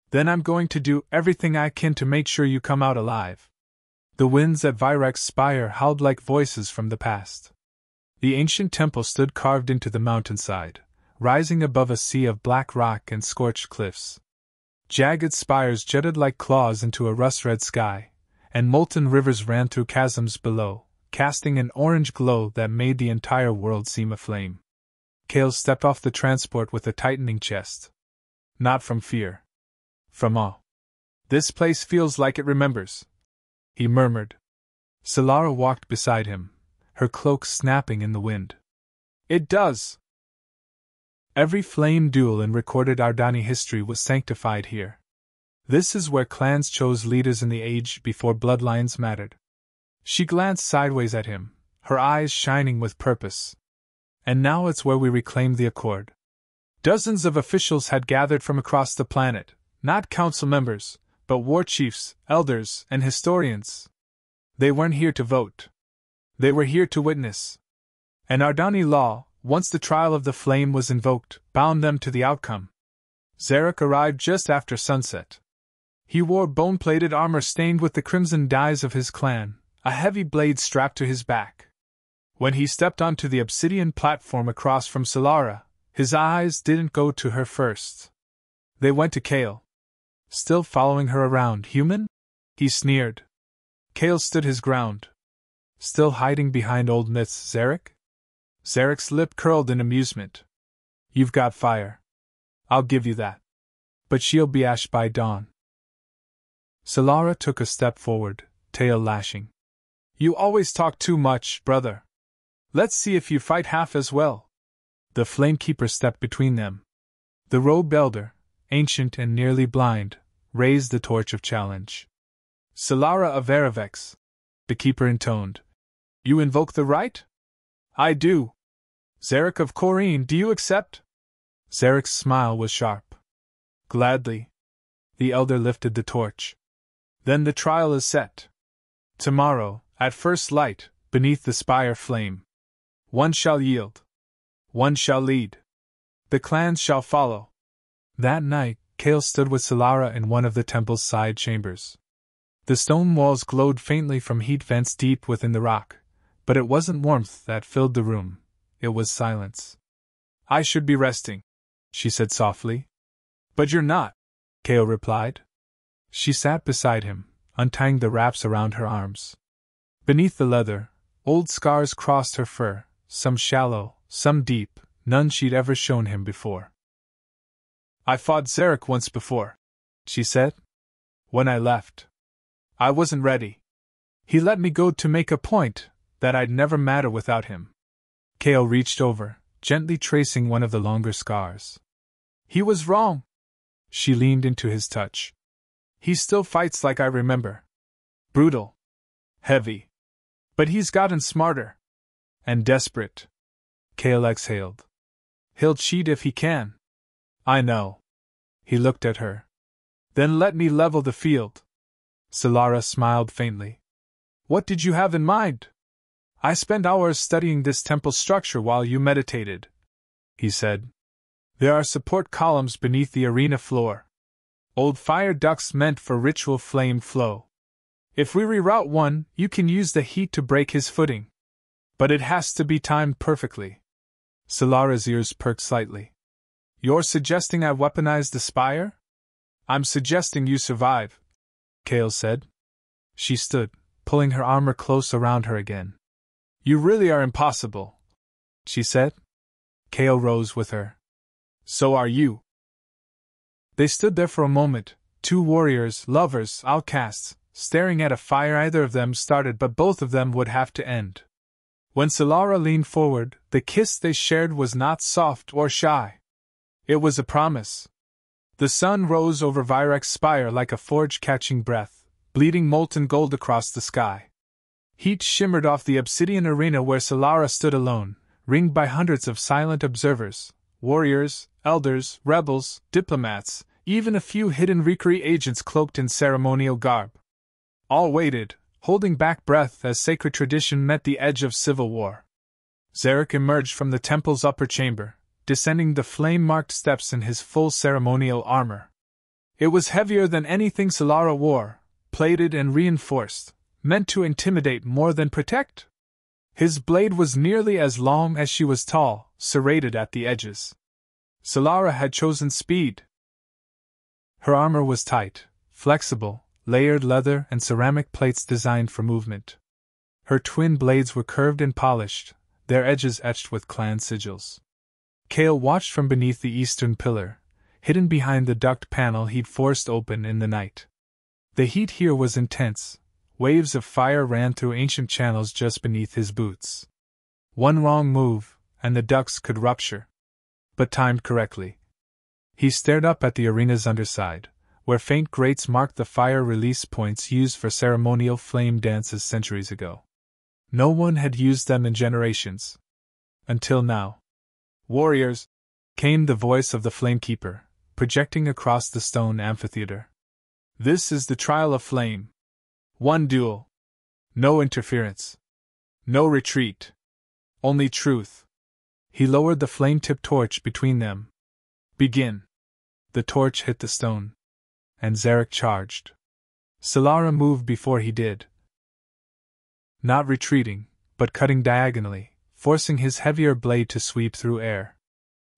"Then I'm going to do everything I can to make sure you come out alive." The winds at Virek's spire howled like voices from the past. The ancient temple stood carved into the mountainside, rising above a sea of black rock and scorched cliffs. Jagged spires jutted like claws into a rust-red sky, and molten rivers ran through chasms below, casting an orange glow that made the entire world seem aflame. Kael stepped off the transport with a tightening chest. Not from fear. From awe. "This place feels like it remembers," he murmured. Sylara walked beside him, her cloak snapping in the wind. "It does." Every flame duel in recorded Ardani history was sanctified here. This is where clans chose leaders in the age before bloodlines mattered. She glanced sideways at him, her eyes shining with purpose. "And now it's where we reclaim the accord." Dozens of officials had gathered from across the planet, not council members, but war chiefs, elders, and historians. They weren't here to vote. They were here to witness. An Ardani law, once the trial of the flame was invoked, bound them to the outcome. Zarek arrived just after sunset. He wore bone-plated armor stained with the crimson dyes of his clan, a heavy blade strapped to his back. When he stepped onto the obsidian platform across from Sylara, his eyes didn't go to her first. They went to Kael. "Still following her around, human?" he sneered. Kael stood his ground. "Still hiding behind old myths, Zarek?" Zarek's lip curled in amusement. "You've got fire. I'll give you that. But she'll be ash by dawn." Sylara took a step forward, tail lashing. "You always talk too much, brother. Let's see if you fight half as well." The Flamekeeper stepped between them. The robed elder, ancient and nearly blind, raised the torch of challenge. "Sylara of Aravex," the keeper intoned. "You invoke the right?" "I do." "Zarek of Corrine, do you accept?" Zarek's smile was sharp. "Gladly." The elder lifted the torch. "Then the trial is set. Tomorrow, at first light, beneath the spire flame. One shall yield. One shall lead. The clans shall follow. That night, Kael stood with Sylara in one of the temple's side chambers. The stone walls glowed faintly from heat vents deep within the rock, but it wasn't warmth that filled the room, it was silence. "I should be resting," she said softly. "But you're not," Kael replied. She sat beside him, untying the wraps around her arms. Beneath the leather, old scars crossed her fur, some shallow, some deep, none she'd ever shown him before. "I fought Zarek once before," she said. "When I left. I wasn't ready. He let me go to make a point that I'd never matter without him." Kael reached over, gently tracing one of the longer scars. "He was wrong." She leaned into his touch. "He still fights like I remember. Brutal. Heavy. But he's gotten smarter. And desperate." Kael exhaled. "He'll cheat if he can." "I know." He looked at her. "Then let me level the field." Sylara smiled faintly. "What did you have in mind?" "I spent hours studying this temple structure while you meditated," he said. "There are support columns beneath the arena floor. Old fire ducts meant for ritual flame flow. If we reroute one, you can use the heat to break his footing. But it has to be timed perfectly." Sylara's ears perked slightly. "You're suggesting I weaponize the spire?" "I'm suggesting you survive," Kael said. She stood, pulling her armor close around her again. "You really are impossible," she said. Kael rose with her. "So are you." They stood there for a moment, two warriors, lovers, outcasts, staring at a fire either of them started but both of them would have to end. When Sylara leaned forward, the kiss they shared was not soft or shy. It was a promise. The sun rose over Virek's spire like a forge catching breath, bleeding molten gold across the sky. Heat shimmered off the obsidian arena where Sylara stood alone, ringed by hundreds of silent observers, warriors, elders, rebels, diplomats, even a few hidden Rikari agents cloaked in ceremonial garb. All waited, holding back breath as sacred tradition met the edge of civil war. Zarek emerged from the temple's upper chamber, descending the flame-marked steps in his full ceremonial armor. It was heavier than anything Sylara wore, plated and reinforced, meant to intimidate more than protect. His blade was nearly as long as she was tall, serrated at the edges. Sylara had chosen speed. Her armor was tight, flexible, layered leather and ceramic plates designed for movement. Her twin blades were curved and polished, their edges etched with clan sigils. Kael watched from beneath the eastern pillar, hidden behind the duct panel he'd forced open in the night. The heat here was intense. Waves of fire ran through ancient channels just beneath his boots. One wrong move, and the ducts could rupture. But timed correctly. He stared up at the arena's underside, where faint grates marked the fire release points used for ceremonial flame dances centuries ago. No one had used them in generations. Until now. "Warriors!" came the voice of the Flamekeeper, projecting across the stone amphitheater. "This is the trial of flame. One duel. No interference. No retreat. Only truth." He lowered the flame-tipped torch between them. "Begin." The torch hit the stone. And Zarek charged. Sylara moved before he did. Not retreating, but cutting diagonally, forcing his heavier blade to sweep through air.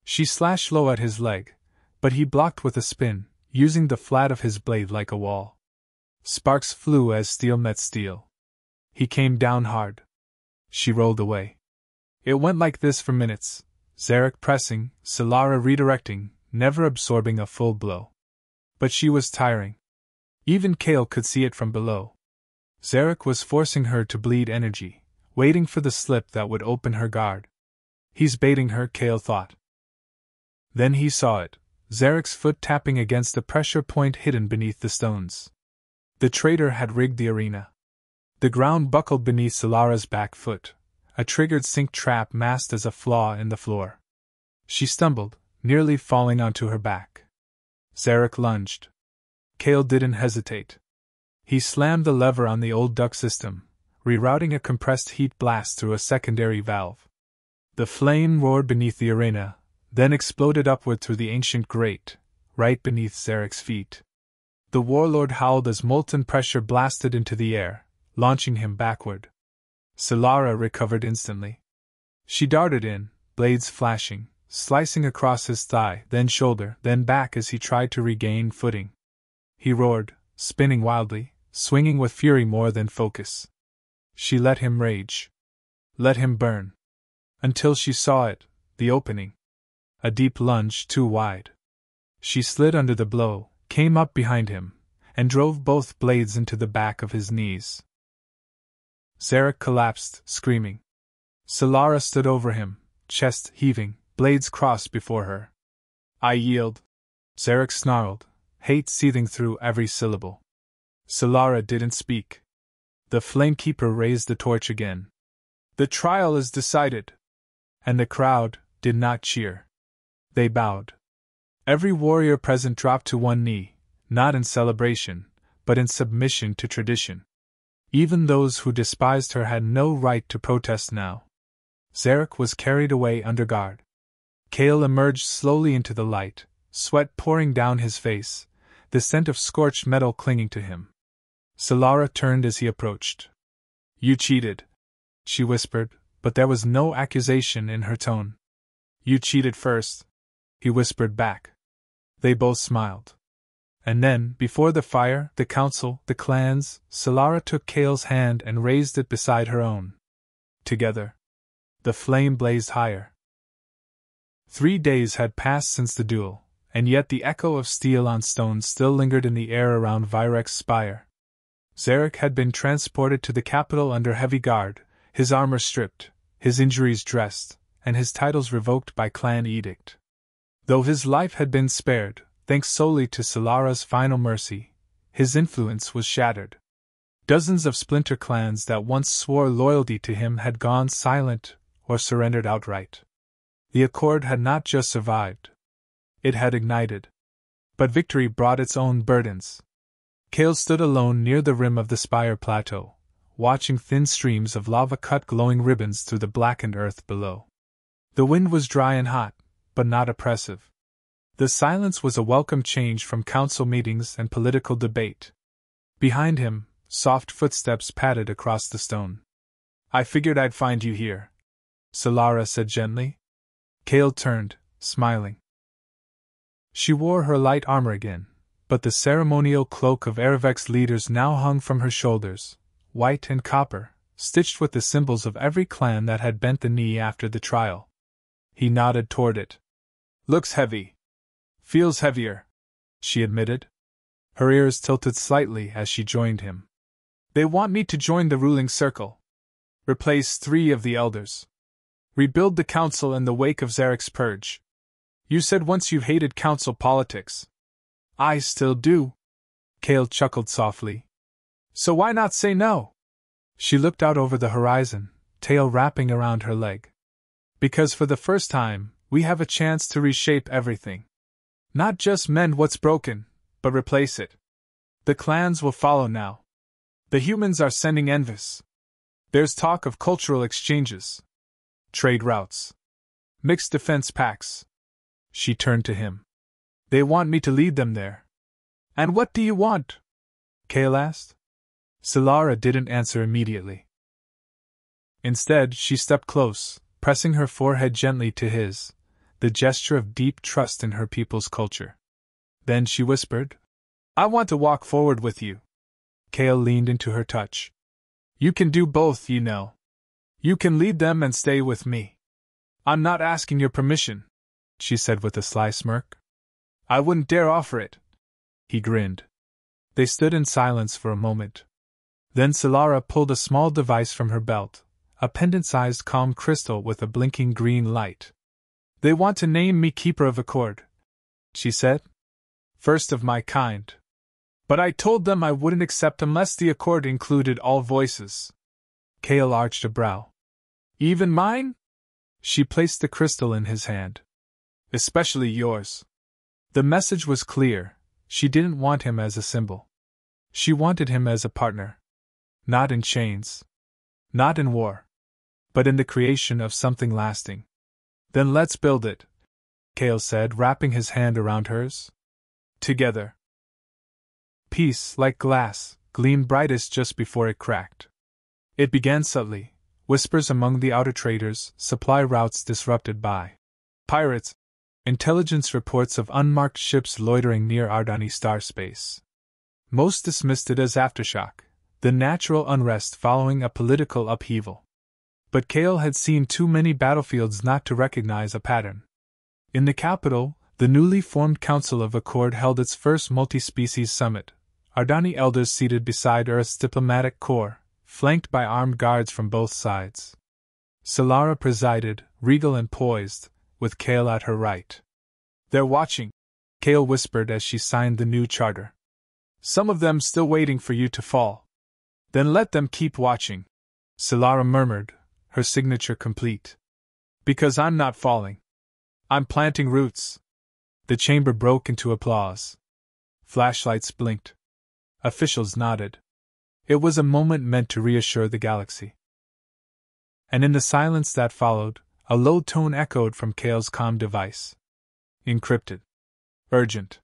She slashed low at his leg, but he blocked with a spin, using the flat of his blade like a wall. Sparks flew as steel met steel. He came down hard. She rolled away. It went like this for minutes, Zarek pressing, Sylara redirecting, never absorbing a full blow. But she was tiring. Even Kael could see it from below. Zarek was forcing her to bleed energy, waiting for the slip that would open her guard. He's baiting her, Kael thought. Then he saw it, Zarek's foot tapping against the pressure point hidden beneath the stones. The traitor had rigged the arena. The ground buckled beneath Sylara's back foot, a triggered sink trap masked as a flaw in the floor. She stumbled, nearly falling onto her back. Zarek lunged. Kael didn't hesitate. He slammed the lever on the old duct system, rerouting a compressed heat blast through a secondary valve. The flame roared beneath the arena, then exploded upward through the ancient grate, right beneath Zarek's feet. The warlord howled as molten pressure blasted into the air, launching him backward. Sylara recovered instantly. She darted in, blades flashing, slicing across his thigh, then shoulder, then back as he tried to regain footing. He roared, spinning wildly, swinging with fury more than focus. She let him rage. Let him burn. Until she saw it, the opening. A deep lunge too wide. She slid under the blow, came up behind him, and drove both blades into the back of his knees. Zarek collapsed, screaming. Sylara stood over him, chest heaving, blades crossed before her. I yield. Zarek snarled, hate seething through every syllable. Sylara didn't speak. The Flamekeeper raised the torch again. The trial is decided. And the crowd did not cheer. They bowed. Every warrior present dropped to one knee, not in celebration, but in submission to tradition. Even those who despised her had no right to protest now. Zarek was carried away under guard. Kael emerged slowly into the light, sweat pouring down his face, the scent of scorched metal clinging to him. Sylara turned as he approached. You cheated, she whispered, but there was no accusation in her tone. You cheated first, he whispered back. They both smiled. And then, before the fire, the council, the clans, Sylara took Kael's hand and raised it beside her own. Together, the flame blazed higher. 3 days had passed since the duel, and yet the echo of steel on stone still lingered in the air around Virek's spire. Zarek had been transported to the capital under heavy guard, his armor stripped, his injuries dressed, and his titles revoked by clan edict. Though his life had been spared, thanks solely to Sylara's final mercy, his influence was shattered. Dozens of splinter clans that once swore loyalty to him had gone silent or surrendered outright. The accord had not just survived. It had ignited. But victory brought its own burdens. Kael stood alone near the rim of the spire plateau, watching thin streams of lava cut glowing ribbons through the blackened earth below. The wind was dry and hot, but not oppressive. The silence was a welcome change from council meetings and political debate. Behind him, soft footsteps padded across the stone. I figured I'd find you here, Sylara said gently. Kael turned, smiling. She wore her light armor again, but the ceremonial cloak of Erevek's leaders now hung from her shoulders, white and copper, stitched with the symbols of every clan that had bent the knee after the trial. He nodded toward it. Looks heavy. Feels heavier, she admitted. Her ears tilted slightly as she joined him. They want me to join the ruling circle. Replace 3 of the elders. Rebuild the council in the wake of Zarek's purge. You said once you hated council politics. I still do. Kael chuckled softly. So why not say no? She looked out over the horizon, tail wrapping around her leg. Because for the first time, we have a chance to reshape everything. Not just mend what's broken, but replace it. The clans will follow now. The humans are sending envis. There's talk of cultural exchanges. Trade routes. Mixed defense pacts. She turned to him. They want me to lead them there. And what do you want? Kael asked. Sylara didn't answer immediately. Instead, she stepped close, pressing her forehead gently to his, the gesture of deep trust in her people's culture. Then she whispered, I want to walk forward with you. Kael leaned into her touch. You can do both, you know. You can lead them and stay with me. I'm not asking your permission, she said with a sly smirk. I wouldn't dare offer it. He grinned. They stood in silence for a moment. Then Sylara pulled a small device from her belt, a pendant-sized calm crystal with a blinking green light. They want to name me Keeper of Accord, she said. First of my kind. But I told them I wouldn't accept unless the accord included all voices. Kael arched a brow. Even mine? She placed the crystal in his hand. Especially yours. The message was clear. She didn't want him as a symbol. She wanted him as a partner. Not in chains. Not in war. But in the creation of something lasting. Then let's build it, Kael said, wrapping his hand around hers. Together. Peace, like glass, gleamed brightest just before it cracked. It began subtly, whispers among the outer traders, supply routes disrupted by pirates, intelligence reports of unmarked ships loitering near Ardani star space. Most dismissed it as aftershock, the natural unrest following a political upheaval. But Kael had seen too many battlefields not to recognize a pattern. In the capital, the newly formed Council of Accord held its first multi-species summit, Ardani elders seated beside Earth's diplomatic corps, flanked by armed guards from both sides. Sylara presided, regal and poised, with Kael at her right. "They're watching," Kael whispered as she signed the new charter. "Some of them still waiting for you to fall." "Then let them keep watching," Sylara murmured, her signature complete. "Because I'm not falling. I'm planting roots." The chamber broke into applause. Flashlights blinked. Officials nodded. It was a moment meant to reassure the galaxy. And in the silence that followed, a low tone echoed from Kael's comm device. "Encrypted. Urgent.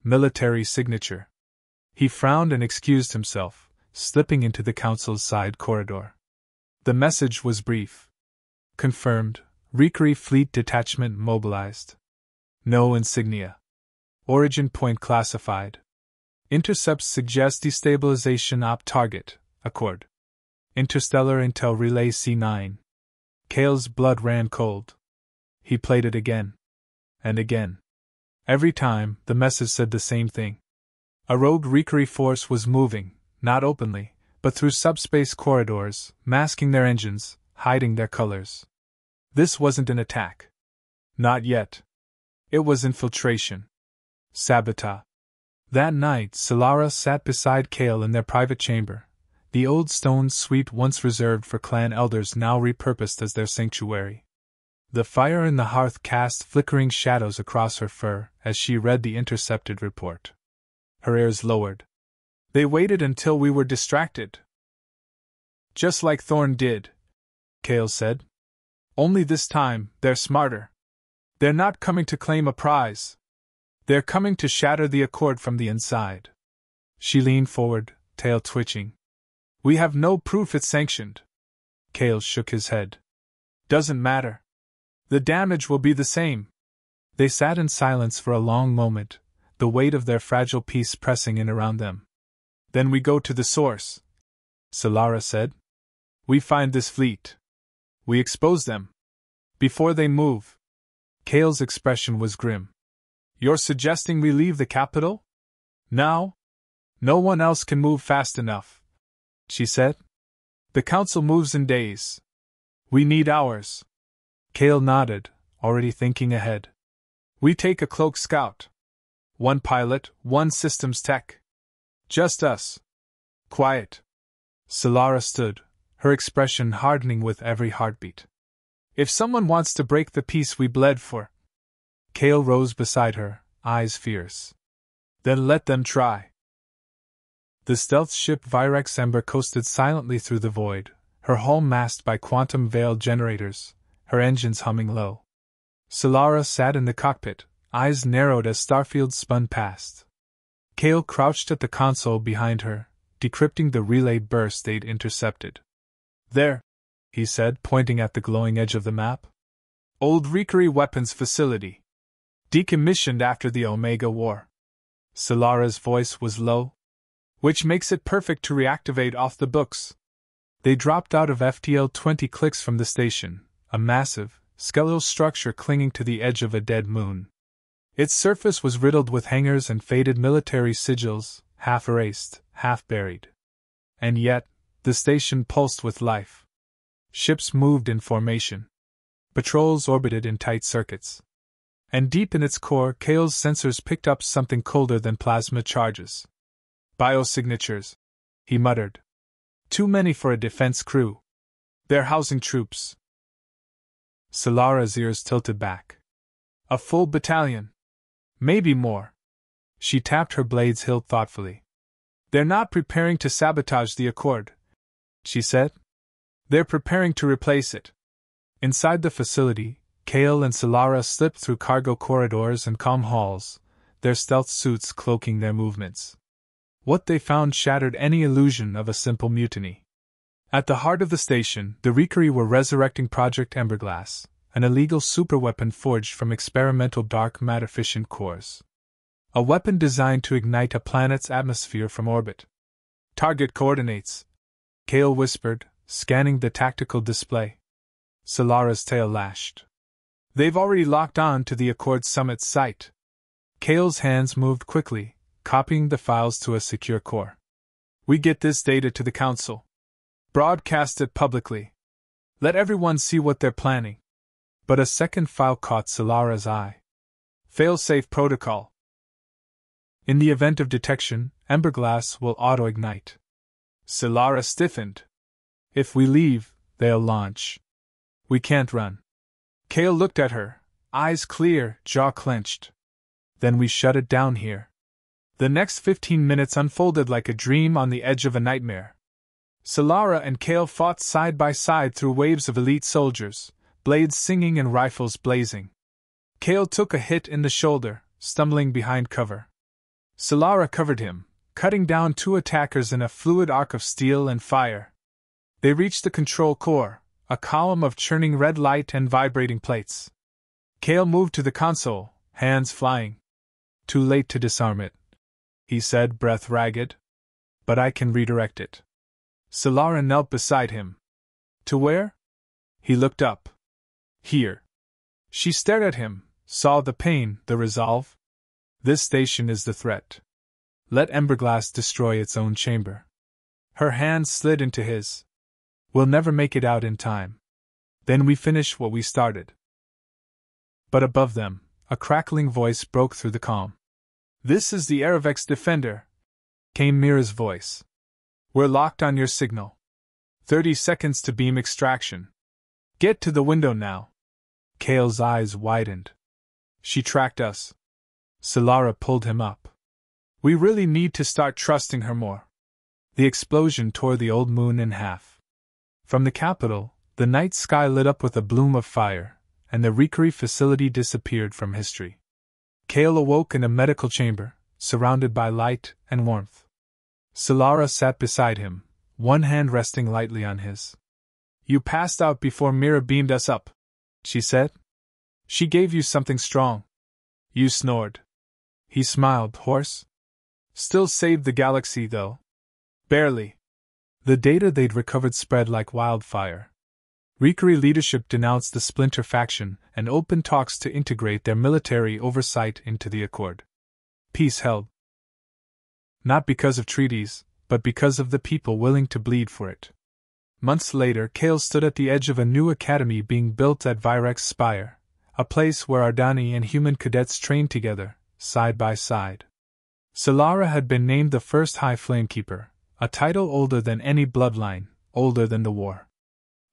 Military signature." He frowned and excused himself, slipping into the council's side corridor. The message was brief. Confirmed, Rikari Fleet Detachment mobilized. No insignia. Origin point classified. Intercepts suggest destabilization op target, Accord. Interstellar Intel Relay C9. Kael's blood ran cold. He played it again. And again. Every time, the message said the same thing. A rogue Rikari force was moving, not openly, but through subspace corridors, masking their engines, hiding their colors. This wasn't an attack. Not yet. It was infiltration. Sabotage. That night, Sylara sat beside Kael in their private chamber, the old stone suite once reserved for clan elders now repurposed as their sanctuary. The fire in the hearth cast flickering shadows across her fur as she read the intercepted report. Her ears lowered. "They waited until we were distracted. Just like Thorn did," Kael said. "Only this time, they're smarter. They're not coming to claim a prize. They're coming to shatter the Accord from the inside." She leaned forward, tail twitching. "We have no proof it's sanctioned." Kael shook his head. "Doesn't matter. The damage will be the same." They sat in silence for a long moment, the weight of their fragile peace pressing in around them. "Then we go to the source," Sylara said. "We find this fleet. We expose them. Before they move." Kael's expression was grim. "You're suggesting we leave the capital? Now? No one else can move fast enough," she said. "The council moves in days. We need hours." Kael nodded, already thinking ahead. "We take a cloak scout. One pilot, one systems tech. Just us. Quiet." Sylara stood, her expression hardening with every heartbeat. "If someone wants to break the peace we bled for..." Kael rose beside her, eyes fierce. "Then let them try." The stealth ship Virex Ember coasted silently through the void, her hull masked by quantum-veiled generators, her engines humming low. Sylara sat in the cockpit, eyes narrowed as starfields spun past. Kael crouched at the console behind her, decrypting the relay burst they'd intercepted. "There," he said, pointing at the glowing edge of the map. "Old Rikari weapons facility. Decommissioned after the Omega War." Sylara's voice was low. "Which makes it perfect to reactivate off the books." They dropped out of FTL 20 clicks from the station, a massive, skeletal structure clinging to the edge of a dead moon. Its surface was riddled with hangars and faded military sigils, half erased, half buried. And yet, the station pulsed with life. Ships moved in formation. Patrols orbited in tight circuits. And deep in its core, Kael's sensors picked up something colder than plasma charges. "Biosignatures," he muttered. "Too many for a defense crew. They're housing troops." Sylara's ears tilted back. "A full battalion. Maybe more." She tapped her blade's hilt thoughtfully. "They're not preparing to sabotage the Accord," she said. "They're preparing to replace it." Inside the facility, Kael and Sylara slipped through cargo corridors and comm halls, their stealth suits cloaking their movements. What they found shattered any illusion of a simple mutiny. At the heart of the station, the Rikari were resurrecting Project Emberglass, an illegal superweapon forged from experimental dark matter fission cores. A weapon designed to ignite a planet's atmosphere from orbit. Target coordinates, Kael whispered, scanning the tactical display. Sylara's tail lashed. They've already locked on to the Accord Summit site. Kael's hands moved quickly, copying the files to a secure core. We get this data to the Council. Broadcast it publicly. Let everyone see what they're planning. But a second file caught Sylara's eye. Failsafe protocol. In the event of detection, Emberglass will auto-ignite. Sylara stiffened. If we leave, they'll launch. We can't run. Kael looked at her, eyes clear, jaw clenched. Then we shut it down here. The next 15 minutes unfolded like a dream on the edge of a nightmare. Sylara and Kael fought side by side through waves of elite soldiers, blades singing and rifles blazing. Kael took a hit in the shoulder, stumbling behind cover. Sylara covered him, cutting down two attackers in a fluid arc of steel and fire. They reached the control core, a column of churning red light and vibrating plates. Kael moved to the console, hands flying. Too late to disarm it, he said, breath ragged. But I can redirect it. Sylara knelt beside him. To where? He looked up. Here. She stared at him, saw the pain, the resolve. This station is the threat. Let Emberglass destroy its own chamber. Her hand slid into his. We'll never make it out in time. Then we finish what we started. But above them, a crackling voice broke through the calm. This is the Aravex Defender, came Mira's voice. We're locked on your signal. 30 seconds to beam extraction. Get to the window now. Kael's eyes widened. She tracked us. Sylara pulled him up. We really need to start trusting her more. The explosion tore the old moon in half. From the capital, the night sky lit up with a bloom of fire, and the Rikari facility disappeared from history. Kael awoke in a medical chamber, surrounded by light and warmth. Sylara sat beside him, one hand resting lightly on his. You passed out before Mira beamed us up, she said. She gave you something strong. You snored. He smiled, hoarse. Still saved the galaxy, though. Barely. The data they'd recovered spread like wildfire. Rikari leadership denounced the Splinter faction and opened talks to integrate their military oversight into the Accord. Peace held. Not because of treaties, but because of the people willing to bleed for it. Months later, Kael stood at the edge of a new academy being built at Virex Spire, a place where Ardani and human cadets trained together, side by side. Sylara had been named the first High Flamekeeper, a title older than any bloodline, older than the war.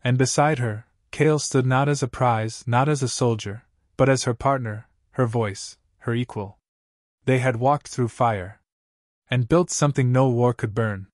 And beside her, Kael stood not as a prize, not as a soldier, but as her partner, her voice, her equal. They had walked through fire. And built something no war could burn.